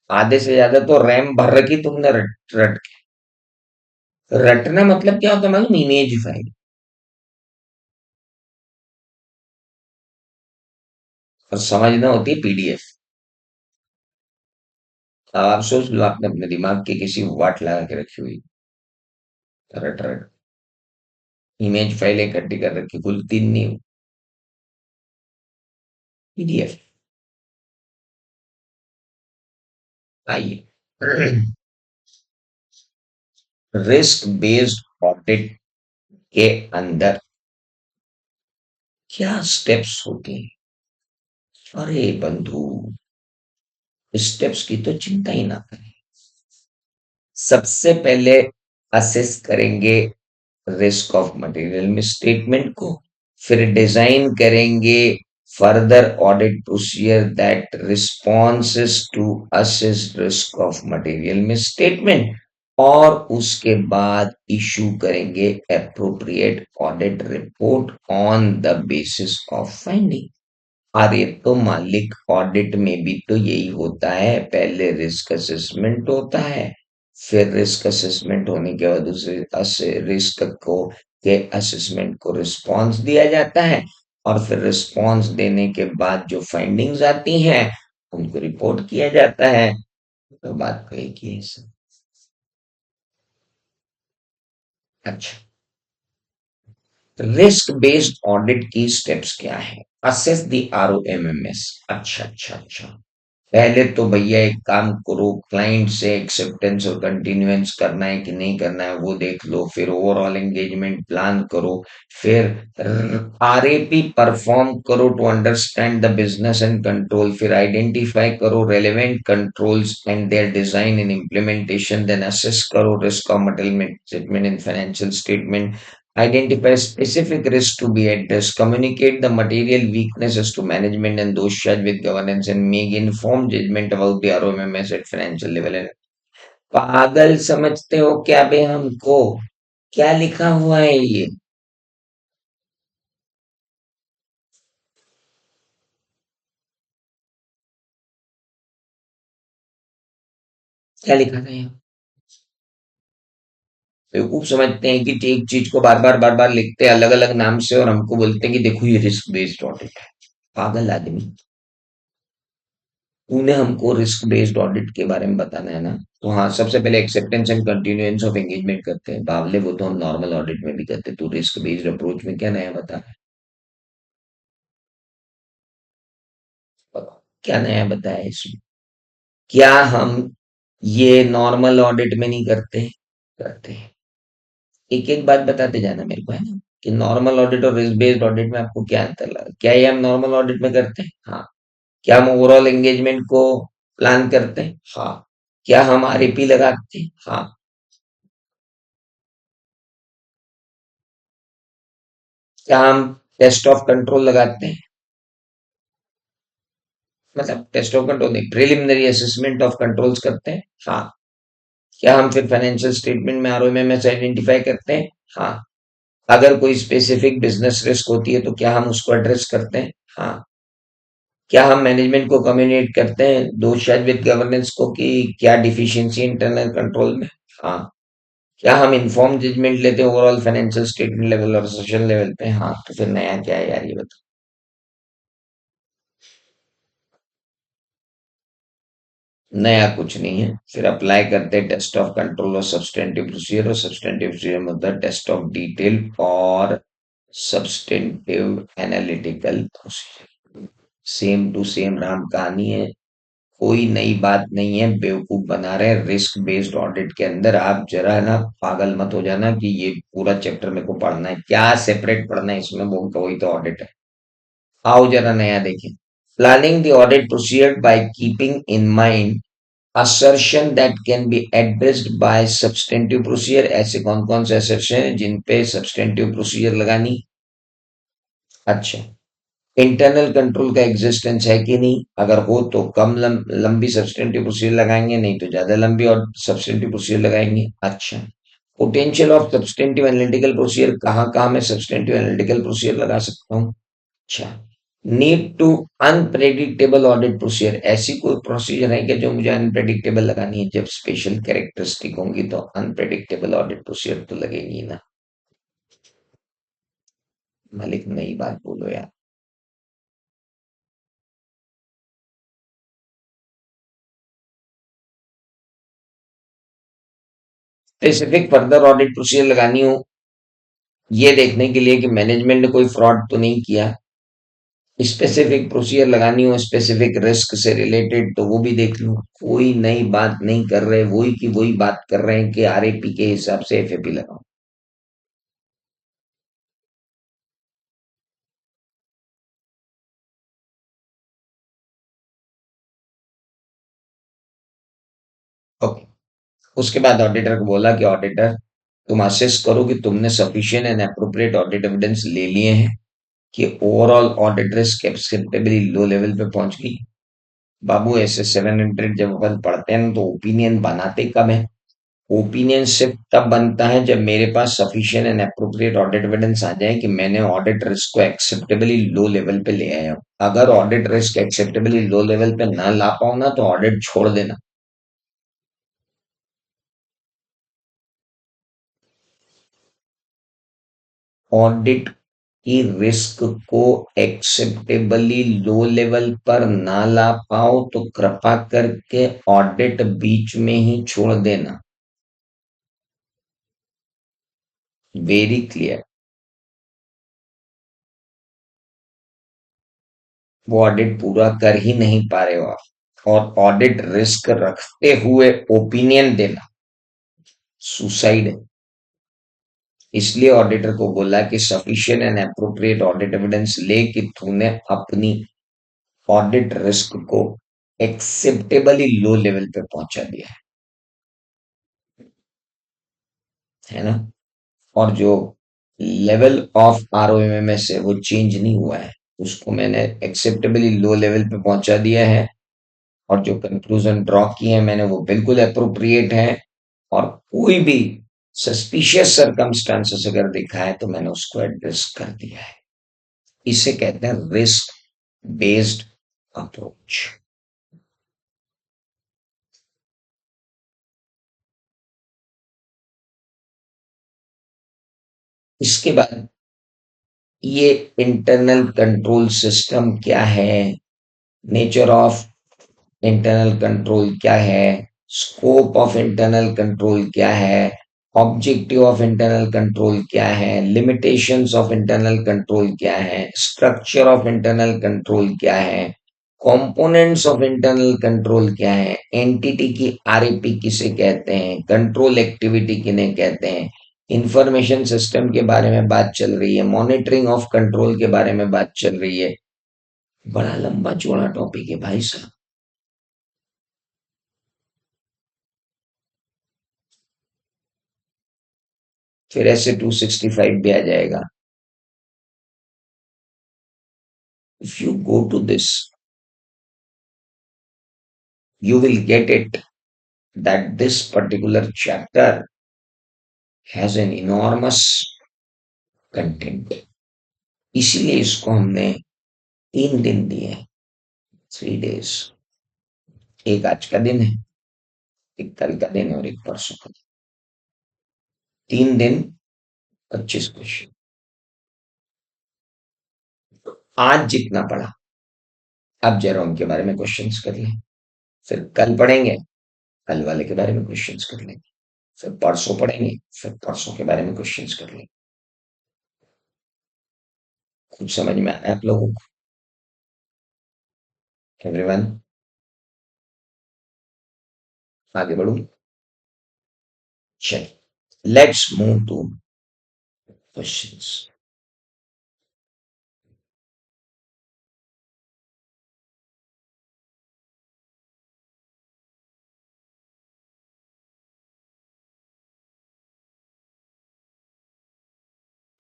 Speaker 1: आधे से ज्यादा तो रैम भर रखी तुमने रट रट के। रटना मतलब क्या होता है मालूम? Image file. और समझना होती है पीडीएफ। अब आप सोच लो आपने अपने दिमाग के किसी वाट लगा के रखी हुई, रट रट इमेज फाइल इकट्ठी कर रखी, खुलती नहीं, पीडीएफ। आइए, रिस्क बेस्ड ऑडिट के अंदर क्या स्टेप्स होते हैं? अरे बंधु, स्टेप्स की तो चिंता ही ना करें। सबसे पहले असेस करेंगे रिस्क ऑफ मटेरियल मिसस्टेटमेंट को, फिर डिजाइन करेंगे further audit procedure that responses to assess risk of material misstatement, और उसके बाद इशू करेंगे appropriate audit report on the basis of finding. अरे तो मालिक ऑडिट में भी तो यही होता है, पहले रिस्क असेसमेंट होता है, फिर रिस्क असेसमेंट होने के बाद उसे रिस्क को के असेसमेंट को रिस्पॉन्स दिया जाता है, और फिर रिस्पॉन्स देने के बाद जो फाइंडिंग्स आती हैं उनको रिपोर्ट किया जाता है। तो बात तो एक ही है सर। अच्छा, रिस्क बेस्ड ऑडिट की स्टेप्स क्या है? Assess the ROMMS। अच्छा अच्छा अच्छा, पहले तो भैया एक काम करो, क्लाइंट से एक्सेप्टेंस और कंटिन्यूएंस करना है कि नहीं करना है वो देख लो, फिर ओवरऑल एंगेजमेंट प्लान करो, फिर RAP परफॉर्म करो to understand the business and control, फिर आइडेंटिफाई करो relevant controls and their design and implementation, then assess करो risk of material statement in financial statement, identify specific risks to be addressed, communicate the material weaknesses to management and those charged with governance, and make informed judgment about the ROMMS at financial level। And पागल समझते हो क्या बे हमको? क्या लिखा हुआ है ये? क्या लिखा था यहाँ? बेवकूफ समझते हैं कि एक चीज को बार बार लिखते हैं अलग अलग नाम से और हमको बोलते हैं कि देखो ये रिस्क बेस्ड ऑडिट है। पागल आदमी। तूने हमको रिस्क बेस्ड ऑडिट के बारे में बताना है ना। तो हाँ, सबसे पहले acceptance and continuance of engagement करते हैं बावले, वो तो हम नॉर्मल ऑडिट में भी करते हैं। तू रिस्क बेस्ड अप्रोच में क्या नया बता रहा है? क्या नया बताया है इसमें? क्या हम ये नॉर्मल ऑडिट में नहीं करते? करते हैं। एक एक बात बताते जाना मेरे को, है ना, कि नॉर्मल ऑडिट और रिस्क बेस्ड ऑडिट में आपको क्या अंतर लगा? क्या ये हम नॉर्मल ऑडिट में करते हैं? हाँ। क्या हम ओवरऑल एंगेजमेंट को प्लान करते हैं? हाँ। क्या हम आरएपी लगाते हैं? हाँ। क्या हम टेस्ट ऑफ कंट्रोल लगाते हैं? मतलब टेस्ट ऑफ कंट्रोल नहीं, प्रिलिमिनरी असेसमेंट ऑफ कंट्रोल्स करते हैं। हाँ। क्या हम फिर फाइनेंशियल स्टेटमेंट में आरओएमएमएस आइडेंटिफाई करते हैं? हाँ। अगर कोई स्पेसिफिक बिजनेस रिस्क होती है तो क्या हम उसको एड्रेस करते हैं? हाँ। क्या हम मैनेजमेंट को कम्युनिकेट करते हैं दो शायद विद गवर्नेंस को कि क्या डिफिशियंसी इंटरनल कंट्रोल में? हाँ। क्या हम इन्फॉर्म जजमेंट लेते हैं ओवरऑल फाइनेंशियल स्टेटमेंट लेवल और सोशल लेवल पे? हाँ। तो फिर नया क्या है यार, ये बताओ। नया कुछ नहीं है। फिर अप्लाई करते हैं टेस्ट ऑफ कंट्रोल और सब्सटेंटिव प्रोसीजर, और सब्सटेंटिव प्रोसीजर में होता है टेस्ट ऑफ डिटेल और substantive analytical procedure. Same to same राम कहानी है। कोई नई बात नहीं है, बेवकूफ बना रहे हैं। रिस्क बेस्ड ऑडिट के अंदर आप जरा है ना पागल मत हो जाना कि ये पूरा चैप्टर मेरे को पढ़ना है, क्या सेपरेट पढ़ना है इसमें, वो वही तो ऑडिट है। आओ जरा नया देखें। Planning the audit procedure by keeping in mind assertion that can be addressed by substantive procedure। ऐसे कौन कौन से assertion है जिन पे substantive procedure लगानी? अच्छा। इंटरनल कंट्रोल का एग्जिस्टेंस है कि नहीं? अगर हो तो कम लंबी सब्सटेंटिव प्रोसीजर लगाएंगे, नहीं तो ज्यादा लंबी और सब्सटेंटिव प्रोसीजर लगाएंगे। अच्छा। Potential of substantive analytical procedure, कहाँ कहाँ मैं सब्सटेंटिव एनालिटिकल प्रोसीजर लगा सकता हूँ? अच्छा। Need to unpredictable audit procedure, ऐसी कोई प्रोसीजर है क्या जो मुझे अनप्रेडिक्टेबल लगानी है? जब स्पेशल कैरेक्टरिस्टिक होंगी तो अनप्रेडिक्टेबल ऑडिट प्रोसीजर तो लगेगी ना। मालिक नई बात बोलो यार। स्पेसिफिक फर्दर ऑडिट प्रोसीजर लगानी हो, ये देखने के लिए कि मैनेजमेंट ने कोई फ्रॉड तो नहीं किया। स्पेसिफिक प्रोसीजर लगानी हो स्पेसिफिक रिस्क से रिलेटेड, तो वो भी देख लो। कोई नई बात नहीं कर रहे, वही की वही बात कर रहे हैं कि आरएपी के हिसाब से एफएपी लगाओ। ओके। उसके बाद ऑडिटर को बोला कि ऑडिटर, तुम असेस करो कि तुमने sufficient and appropriate audit evidence ले लिए हैं कि overall audit risk acceptably low level पे पहुंच गई। बाबू ऐसे 700 जब अपन पढ़ते हैं ना, तो ओपिनियन बनाते कब है? ओपिनियन सिर्फ तब बनता है जब मेरे पास sufficient and appropriate audit evidence आ जाए कि मैंने ऑडिट रिस्क को एक्सेप्टेबली लो लेवल पे ले आया हूं। अगर audit risk acceptably low level पे ना ला पाऊं ना, तो ऑडिट छोड़ देना। ऑडिट की रिस्क को एक्सेप्टेबली लो लेवल पर ना ला पाओ तो कृपा करके ऑडिट बीच में ही छोड़ देना। Very clear. वो ऑडिट पूरा कर ही नहीं पा रहे हो आप, और ऑडिट रिस्क रखते हुए ओपिनियन देना सुसाइड है। इसलिए ऑडिटर को बोला कि sufficient and appropriate audit evidence ले कि तूने अपनी ऑडिट रिस्क को एक्सेप्टेबली लो लेवल पे पहुंचा दिया है ना। और जो लेवल ऑफ आरओएमएमएस है वो चेंज नहीं हुआ है, उसको मैंने एक्सेप्टेबली लो लेवल पे पहुंचा दिया है। और जो कंक्लूजन ड्रॉ किए हैं मैंने वो बिल्कुल अप्रोप्रिएट है। और कोई भी सस्पिशियस सर्कमस्टांसेस अगर दिखा है तो मैंने उसको एड्रेस कर दिया है। इसे कहते हैं रिस्क बेस्ड अप्रोच। इसके बाद ये इंटरनल कंट्रोल सिस्टम क्या है, नेचर ऑफ इंटरनल कंट्रोल क्या है, स्कोप ऑफ इंटरनल कंट्रोल क्या है, ऑब्जेक्टिव ऑफ इंटरनल कंट्रोल क्या है, लिमिटेशंस ऑफ इंटरनल कंट्रोल क्या है, स्ट्रक्चर ऑफ इंटरनल कंट्रोल क्या है, कंपोनेंट्स ऑफ इंटरनल कंट्रोल क्या है, एंटिटी की आरएपी किसे कहते हैं, कंट्रोल एक्टिविटी किन्हें कहते हैं, इंफॉर्मेशन सिस्टम के बारे में बात चल रही है, मॉनिटरिंग ऑफ कंट्रोल के बारे में बात चल रही है। बड़ा लंबा चौड़ा टॉपिक है भाई साहब। फिर ऐसे 265 भी आ जाएगा। If you go to this, you will get it that this particular chapter has an enormous content. इसीलिए इसको हमने 3 दिन दिए हैं, 3 days। एक आज का दिन है, एक कल का दिन है और एक परसों का दिन। 3 दिन, 25 क्वेश्चन। आज जितना पढ़ा, अब जरा उनके बारे में क्वेश्चंस कर लें। फिर कल पढ़ेंगे, कल वाले के बारे में क्वेश्चंस कर लेंगे। फिर परसों पढ़ेंगे, फिर परसों के बारे में क्वेश्चंस कर लेंगे। कुछ समझ में आया आप लोगों को? एवरीवन, आगे बढ़ू? चलिए, लेट्स मूव टू क्वेश्चंस।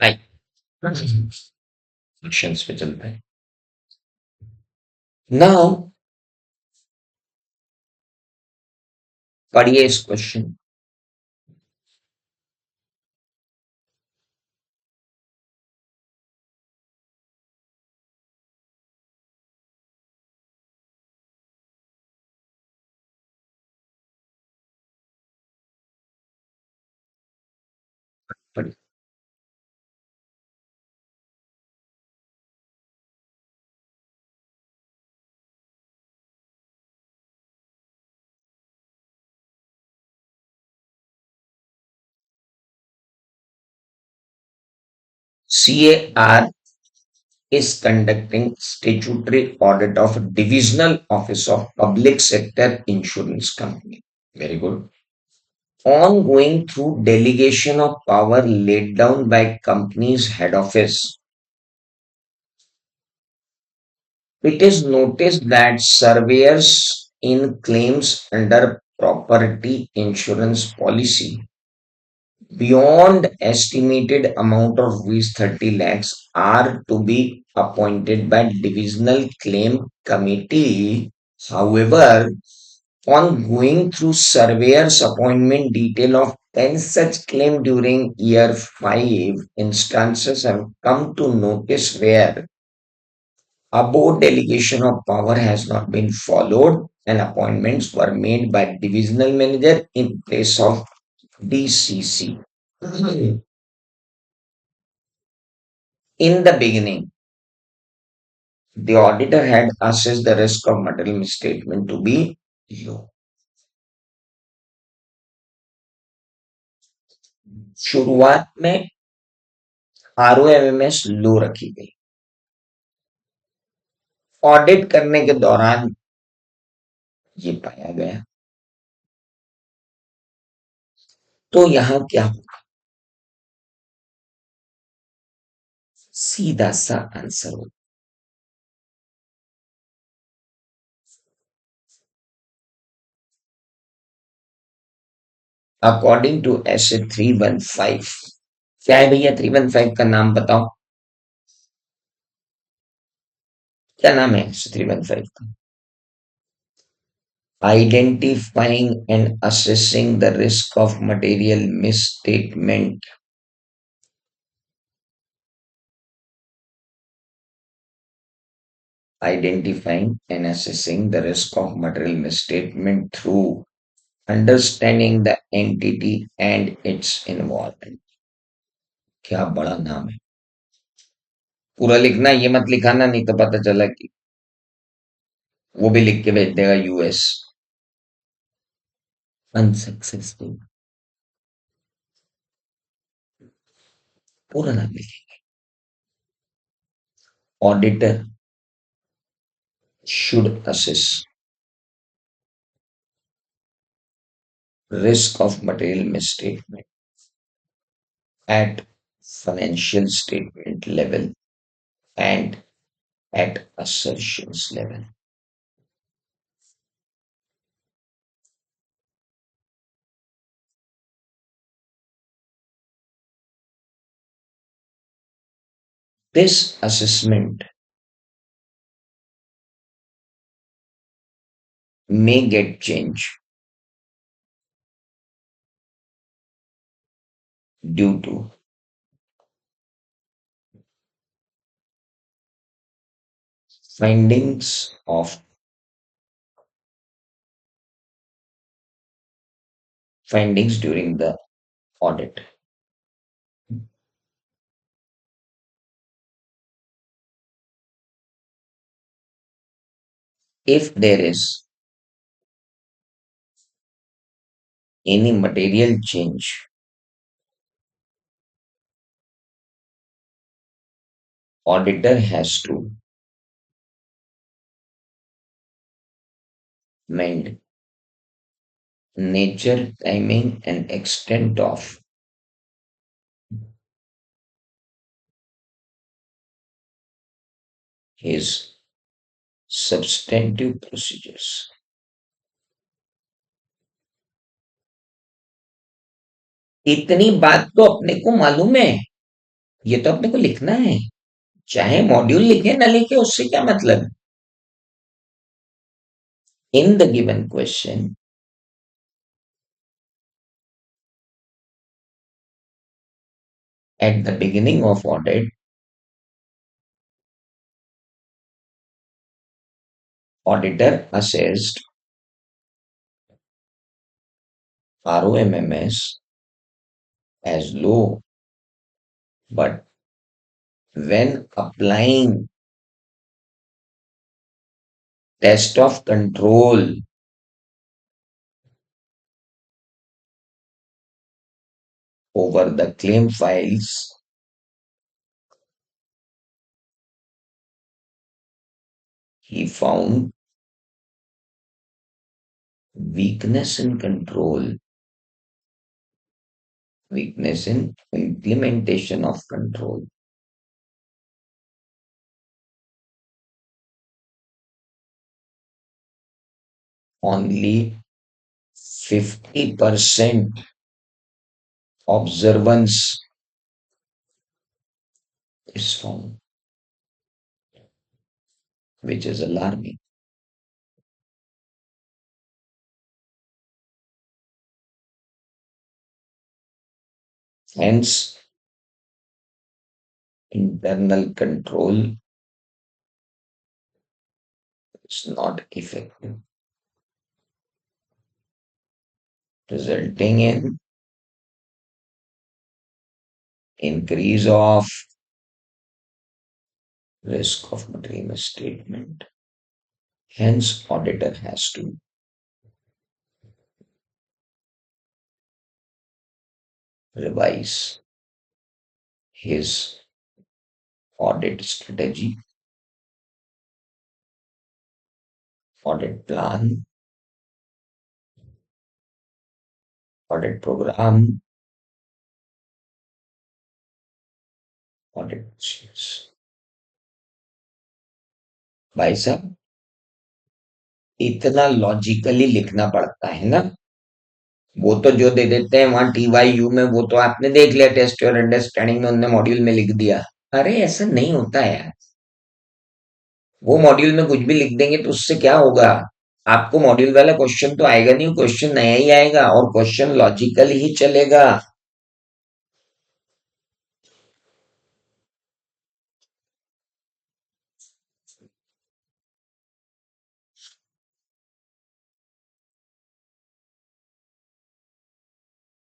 Speaker 1: आइए क्वेश्चंस पे चलते हैं। नाउ पढ़िए इस क्वेश्चन। पढ़िए। CAR is conducting statutory audit of Divisional Office of Public Sector Insurance Company. Very good. On going through delegation of power laid down by company's head office, it is noticed that surveyors in claims under property insurance policy beyond estimated amount of rupees 30 lakhs are to be appointed by divisional claim committee. However, on going through surveyor's appointment detail of 10 such claim during year 5, instances have come to notice where above delegation of power has not been followed and appointments were made by divisional manager in place of DCC. In the beginning, the auditor had assessed the risk of material misstatement to be low. शुरुआत में ROMS लो रखी गई। ऑडिट करने के दौरान ये पाया गया। तो यहां क्या होगा? सीधा सा आंसर होगा अकॉर्डिंग टू एस 315। क्या है भैया 315 का नाम बताओ? क्या नाम है एस 315 का? Identifying and assessing the risk of material misstatement. Identifying and assessing the risk of material misstatement through understanding the entity and its involvement. क्या बड़ा नाम है। पूरा लिखना, ये मत लिखाना, नहीं तो पता चला कि वो भी लिख के भेज देगा यूएस। अनसक्सेसफुल। पूरा नाम लिखे। Auditor should assess risk of material misstatement at financial statement level and at assertions level. This assessment may get changed due to findings of findings during the audit. If there is any material change, auditor has to mend nature, timing, and extent of his substantive procedures. इतनी बात तो अपने को मालूम है, ये तो अपने को लिखना है। चाहे मॉड्यूल लिखे ना लिखे उससे क्या मतलब। In the given question at the beginning of audit, auditor assessed ROMMS as low, but when applying test of control over the claim files, he found weakness in control, weakness in implementation of control. Only 50% observance is found, which is alarming. Hence, internal control is not effective, resulting in increase of risk of material misstatement. Hence, auditor has to revise his audit strategy, audit plan, audit program, audit procedures. भाई साहब, इतना लॉजिकली लिखना पड़ता है ना। वो तो जो दे देते हैं वहां TYU में, वो तो आपने देख लिया, टेस्ट योर अंडरस्टैंडिंग में उन्होंने मॉड्यूल में लिख दिया। अरे ऐसा नहीं होता है यार। वो मॉड्यूल में कुछ भी लिख देंगे तो उससे क्या होगा। आपको मॉड्यूल वाला क्वेश्चन तो आएगा नहीं, क्वेश्चन नया ही आएगा और क्वेश्चन लॉजिकल ही चलेगा।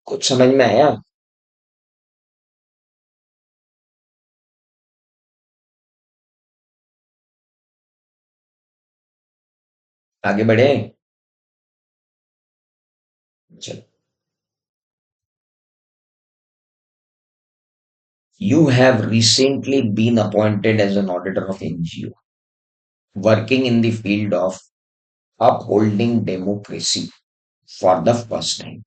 Speaker 1: कुछ समझ में आया। आगे बढ़े। चलो। You have recently been appointed as an auditor of NGO, working in the field of upholding democracy for the first time.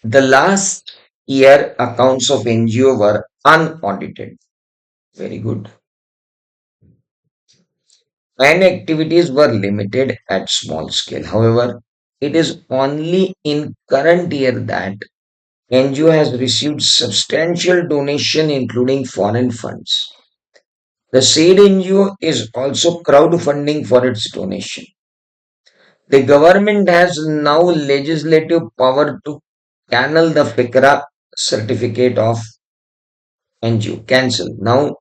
Speaker 1: The last year accounts of NGO were unaudited. Very good. And activities were limited at small scale. However, it is only in current year that NGO has received substantial donation including foreign funds. The said NGO is also crowdfunding for its donation. The government has now legislative power to cancel the FICRA certificate of NGO. Cancel. Now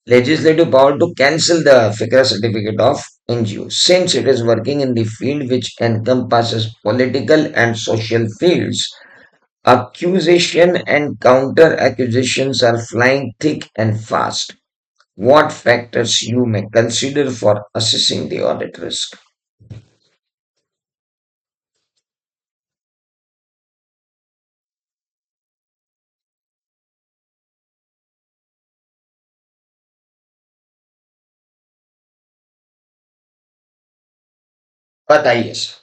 Speaker 1: legislative power to cancel the FICRA certificate of NGO since it is working in the field which encompasses political and social fields. Accusation and counter accusations are flying thick and fast. What factors you may consider for assessing the audit risk? बताइए सर।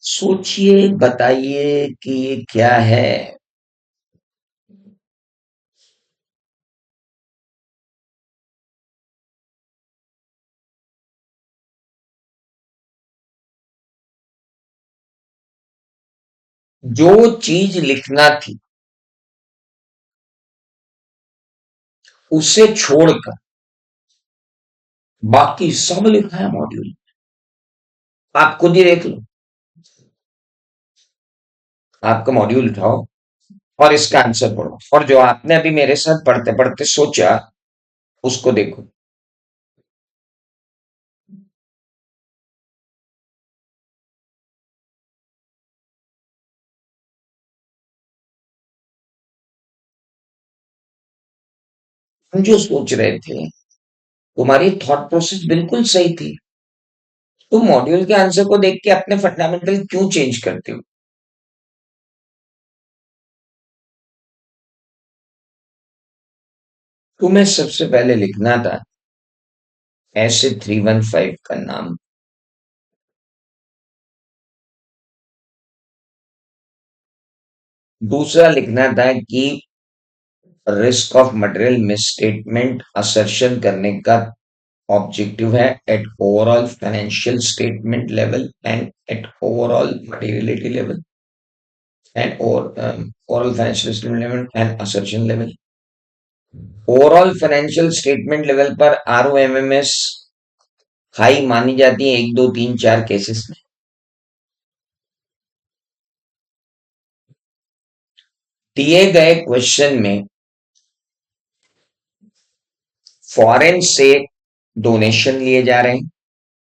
Speaker 1: सोचिए, बताइए कि ये क्या है। जो चीज लिखना थी उसे छोड़कर बाकी सब लिखा है मॉड्यूल। आप खुद ही देख लो। आपका मॉड्यूल उठाओ और इसका आंसर पढ़ो और जो आपने अभी मेरे साथ पढ़ते पढ़ते सोचा उसको देखो। हम जो सोच रहे थे तुम्हारी थॉट प्रोसेस बिल्कुल सही थी। तुम मॉड्यूल के आंसर को देख के अपने फंडामेंटल क्यों चेंज करते हो? तुम्हें सबसे पहले लिखना था ऐसे 315 का नाम। दूसरा लिखना था कि risk of material misstatement assertion करने का ऑब्जेक्टिव है at overall financial statement level and at overall materiality level and overall financial statement level and assertion level. Overall financial statement level पर आरओएमएमएस हाई मानी जाती है एक दो तीन चार केसेस में। दिए गए क्वेश्चन में फॉरेन से डोनेशन लिए जा रहे हैं,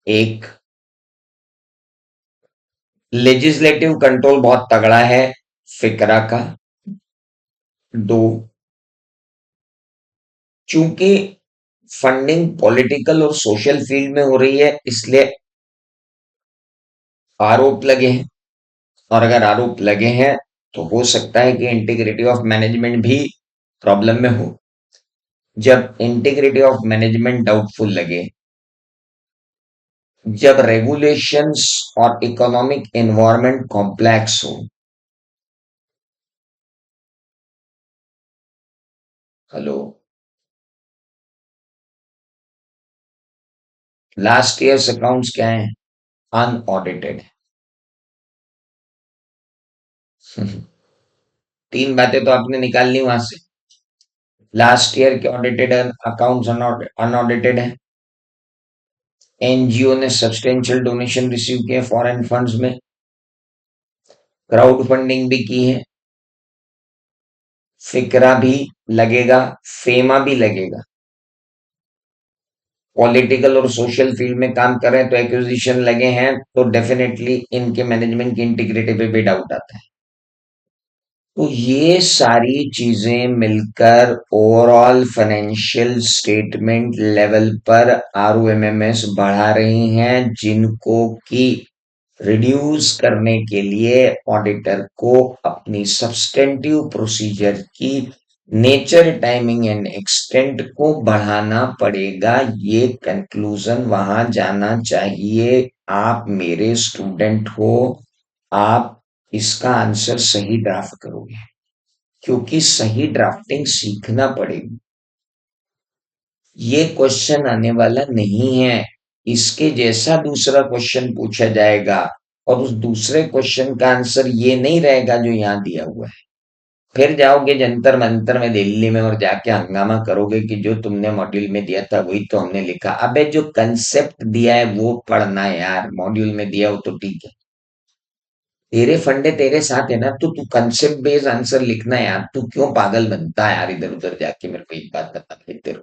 Speaker 1: एक। लेजिस्लेटिव कंट्रोल बहुत तगड़ा है फिकरा का, दो। चूंकि फंडिंग पॉलिटिकल और सोशल फील्ड में हो रही है इसलिए आरोप लगे हैं। और अगर आरोप लगे हैं तो हो सकता है कि इंटीग्रिटी ऑफ मैनेजमेंट भी प्रॉब्लम में हो। जब इंटीग्रिटी ऑफ मैनेजमेंट डाउटफुल लगे, जब रेगुलेशंस और इकोनॉमिक एनवायरनमेंट कॉम्प्लेक्स हो। हेलो। लास्ट ईयर्स अकाउंट्स क्या है? अनऑडिटेड। तीन बातें तो आपने निकाल ली वहां से। लास्ट ईयर के ऑडिटेड अकाउंट्स अनऑडिटेड है। एनजीओ ने सब्सटेंशियल डोनेशन रिसीव किए फॉरेन फंड्स में, क्राउड फंडिंग भी की है, फिकरा भी लगेगा, फेमा भी लगेगा। पॉलिटिकल और सोशल फील्ड में काम कर रहे हैं तो एक्विजिशन लगे हैं तो डेफिनेटली इनके मैनेजमेंट की इंटीग्रिटी पे भी डाउट आता है। तो ये सारी चीजें मिलकर ओवरऑल फाइनेंशियल स्टेटमेंट लेवल पर आरओएमएमएस बढ़ा रही हैं, जिनको कि रिड्यूस करने के लिए ऑडिटर को अपनी सब्सटेंटिव प्रोसीजर की नेचर, टाइमिंग एंड एक्सटेंट को बढ़ाना पड़ेगा। ये कंक्लूजन वहां जाना चाहिए। आप मेरे स्टूडेंट हो, आप इसका आंसर सही ड्राफ्ट करोगे, क्योंकि सही ड्राफ्टिंग सीखना पड़ेगी। ये क्वेश्चन आने वाला नहीं है। इसके जैसा दूसरा क्वेश्चन पूछा जाएगा और उस दूसरे क्वेश्चन का आंसर ये नहीं रहेगा जो यहाँ दिया हुआ है। फिर जाओगे जंतर मंतर में दिल्ली में और जाके हंगामा करोगे कि जो तुमने मॉड्यूल में दिया था वही तो हमने लिखा। अबे जो कंसेप्ट दिया है वो पढ़ना यार, मॉड्यूल में दिया हो तो ठीक है। तेरे फंडे तेरे साथ है ना, तो तू कंसेप्ट बेस्ड आंसर लिखना यार। तू क्यों पागल बनता है यार इधर उधर जाके? मेरे को एक बात बता, लिखते रहो।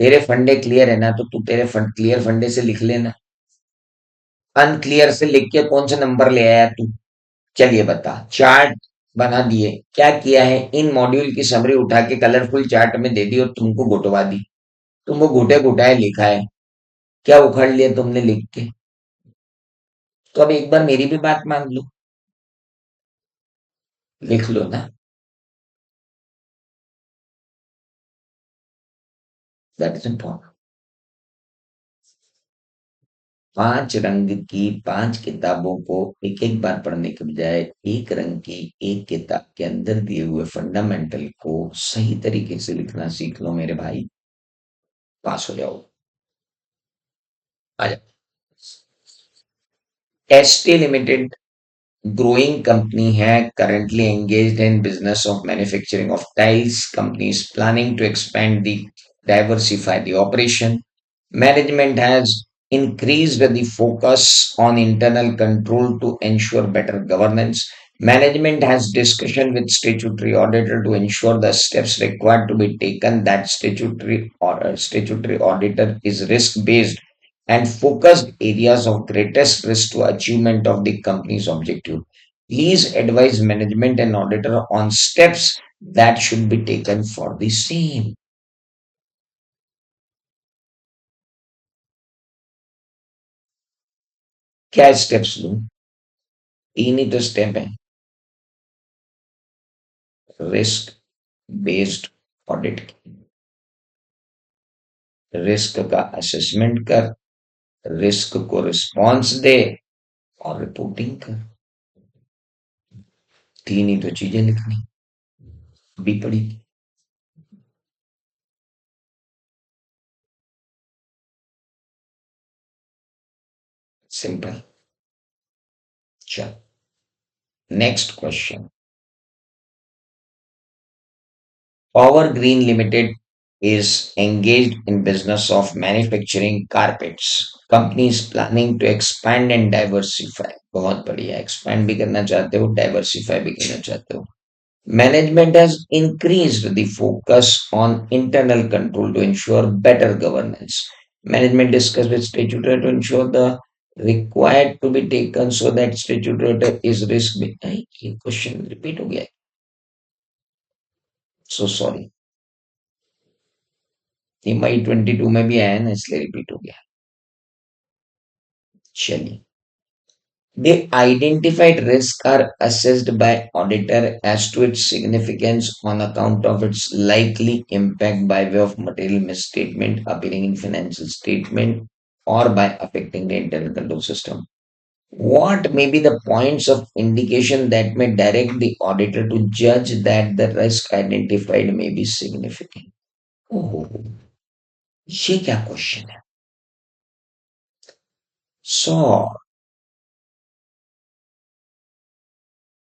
Speaker 1: तेरे फंडे क्लियर है ना, तो तू तेरे फंड क्लियर फंडे से लिख लेना। अनक्लियर से लिख के कौन सा नंबर ले आया तू? चलिए बता। चार्ट बना दिए, क्या किया है? इन मॉड्यूल की समरी उठा के कलरफुल चार्ट में दे दी और तुमको घुटवा दी। तुमको घुटे घुटाए लिखा है। क्या उखाड़ लिया तुमने लिख के? तो अब एक बार मेरी भी बात मान लो, लिख लो ना। That is important. 5 रंग की 5 किताबों को एक एक बार पढ़ने के बजाय एक रंग की एक किताब के अंदर दिए हुए फंडामेंटल को सही तरीके से लिखना सीख लो मेरे भाई। पास हो जाओ। आ जाओ। एसटी लिमिटेड growing company है, currently engaged in business of manufacturing of tiles. Company is planning to expand the diversify the operation. Management has increased the focus on internal control to ensure better governance. Management has discussion with statutory auditor to ensure the steps required to be taken. That statutory auditor is risk based and focused areas of greatest risk to achievement of the company's objective. Please advise management and auditor on steps that should be taken for the same. क्या स्टेप्स लूं? 3 ही तो स्टेप है। रिस्क बेस्ड ऑडिट, रिस्क का असेसमेंट कर, रिस्क को रिस्पॉन्स दे और रिपोर्टिंग कर। 3 ही तो चीजें लिखनी भी पड़ी। सिंपल। चल, next question. Power Green Limited is engaged in business of manufacturing carpets. Company is planning to expand and diversify. बहुत बढ़िया, expand भी करना चाहते हो, diversify भी करना चाहते हो। Management has increased the focus on internal control to ensure better governance. Management discussed with statutory to ensure the required to be taken so that statutory is risk. ये question repeat हो गया, so sorry। ये मई 22 में भी आया है ना, इसलिए रिपीट हो गया। चलिए। The identified risks are assessed by auditor as to its significance on account of its likely impact by way of material misstatement appearing in financial statement or by affecting the internal control system. What may be the points of indication that may direct the auditor to judge that the risk identified may be significant? Oh, ये क्या क्वेश्चन है? सो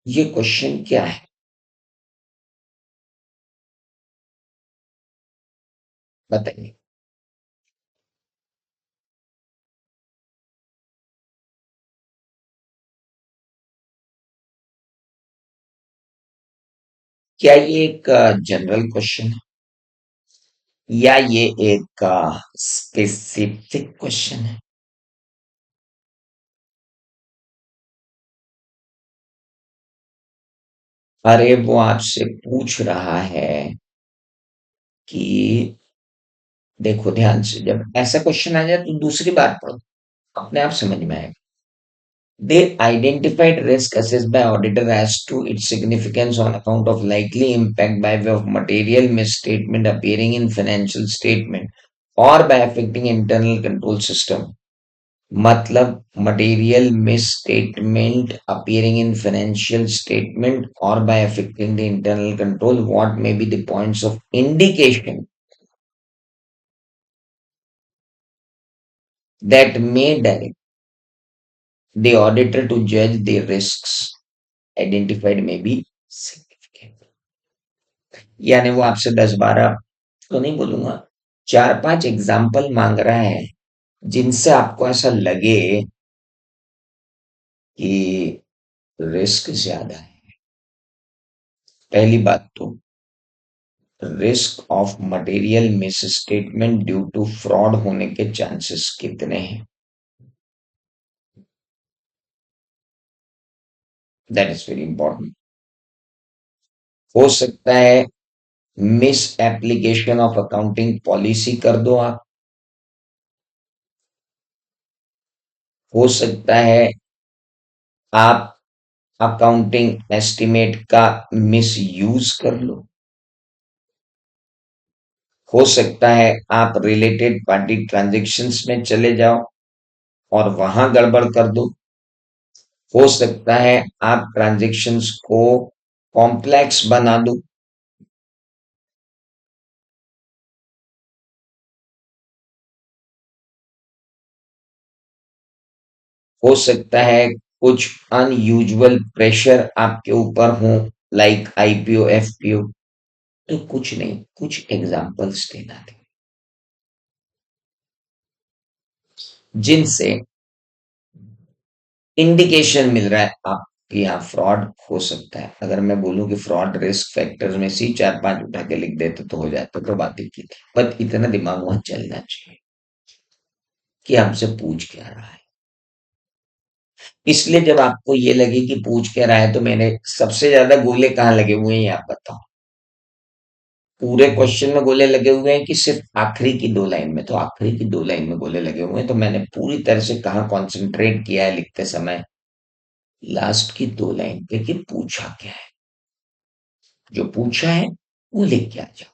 Speaker 1: ये क्वेश्चन क्या है? बताइए। क्या ये एक जनरल क्वेश्चन है? या ये एक स्पेसिफिक क्वेश्चन है? अरे वो आपसे पूछ रहा है कि देखो ध्यान से, जब ऐसा क्वेश्चन आ जाए तो दूसरी बार पढ़ो, अपने आप समझ में आएगा। They identified risk assessed by auditor as to its significance on account of likely impact by way of material misstatement appearing in financial statement or by affecting internal control system. मतलब material misstatement appearing in financial statement or by affecting the internal control, what may be the points of indication that may direct the auditor to judge the risks identified may be significant. यानी वो आपसे 10-12 तो नहीं बोलूंगा, 4-5 एग्जाम्पल मांग रहा है जिनसे आपको ऐसा लगे कि रिस्क ज्यादा है। पहली बात तो risk of material misstatement due to fraud होने के चांसेस कितने हैं? That is very important. हो सकता है misapplication of accounting policy कर दो आप। हो सकता है आप अकाउंटिंग एस्टिमेट का मिस यूज कर लो। हो सकता है आप रिलेटेड पार्टी ट्रांजैक्शंस में चले जाओ और वहां गड़बड़ कर दो। हो सकता है आप ट्रांजैक्शंस को कॉम्प्लेक्स बना दो। हो सकता है कुछ अनयूजुअल प्रेशर आपके ऊपर हो, लाइक आईपीओ एफपीओ। तो कुछ नहीं, कुछ एग्जांपल्स देना थे जिनसे इंडिकेशन मिल रहा है आप कि यहाँ फ्रॉड हो सकता है। अगर मैं बोलूं कि फ्रॉड रिस्क फैक्टर्स में से 4-5 उठा के लिख देते तो हो जाता, तो बात ही की थी। बट इतना दिमाग वहां चलना चाहिए कि हमसे पूछ क्या रहा है। इसलिए जब आपको ये लगे कि पूछ क्या रहा है, तो मैंने सबसे ज्यादा गोले कहाँ लगे हुए हैं ये आप बताओ। पूरे क्वेश्चन में गोले लगे हुए हैं कि सिर्फ आखिरी की 2 लाइन में? तो आखिरी की 2 लाइन में गोले लगे हुए हैं, तो मैंने पूरी तरह से कहाँ कॉन्सेंट्रेट किया है लिखते समय? लास्ट की 2 लाइन पे कि पूछा क्या है। जो पूछा है वो लिख के आ जाओ।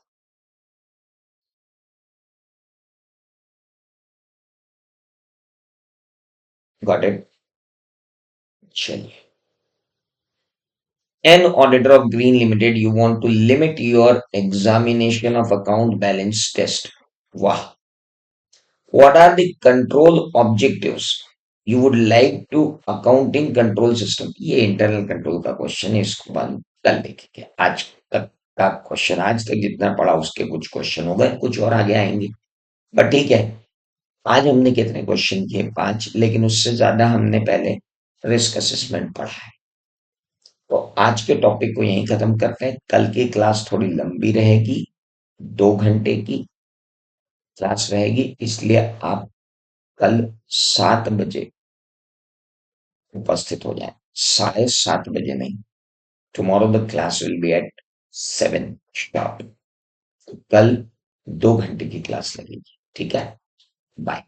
Speaker 1: Got it? चलिए। An auditor of Green Limited, you want to limit your examination of account balance test. Wow. What are the control objectives you would like to accounting control system? ये इंटरनल कंट्रोल का क्वेश्चन है, इसको बंद कल देखेंगे। आज तक का क्वेश्चन, आज तक जितना पढ़ा उसके कुछ क्वेश्चन हो गए, कुछ और आगे आएंगे। बट ठीक है, आज हमने कितने क्वेश्चन किए? 5, लेकिन उससे ज्यादा हमने पहले रिस्क असेसमेंट पढ़ा है। तो आज के टॉपिक को यहीं खत्म करते हैं। कल की क्लास थोड़ी लंबी रहेगी, 2 घंटे की क्लास रहेगी, इसलिए आप कल 7 बजे उपस्थित हो जाए। 7:30 बजे नहीं, tomorrow the class will be at 7 sharp. कल 2 घंटे की क्लास लगेगी, ठीक है? बाय।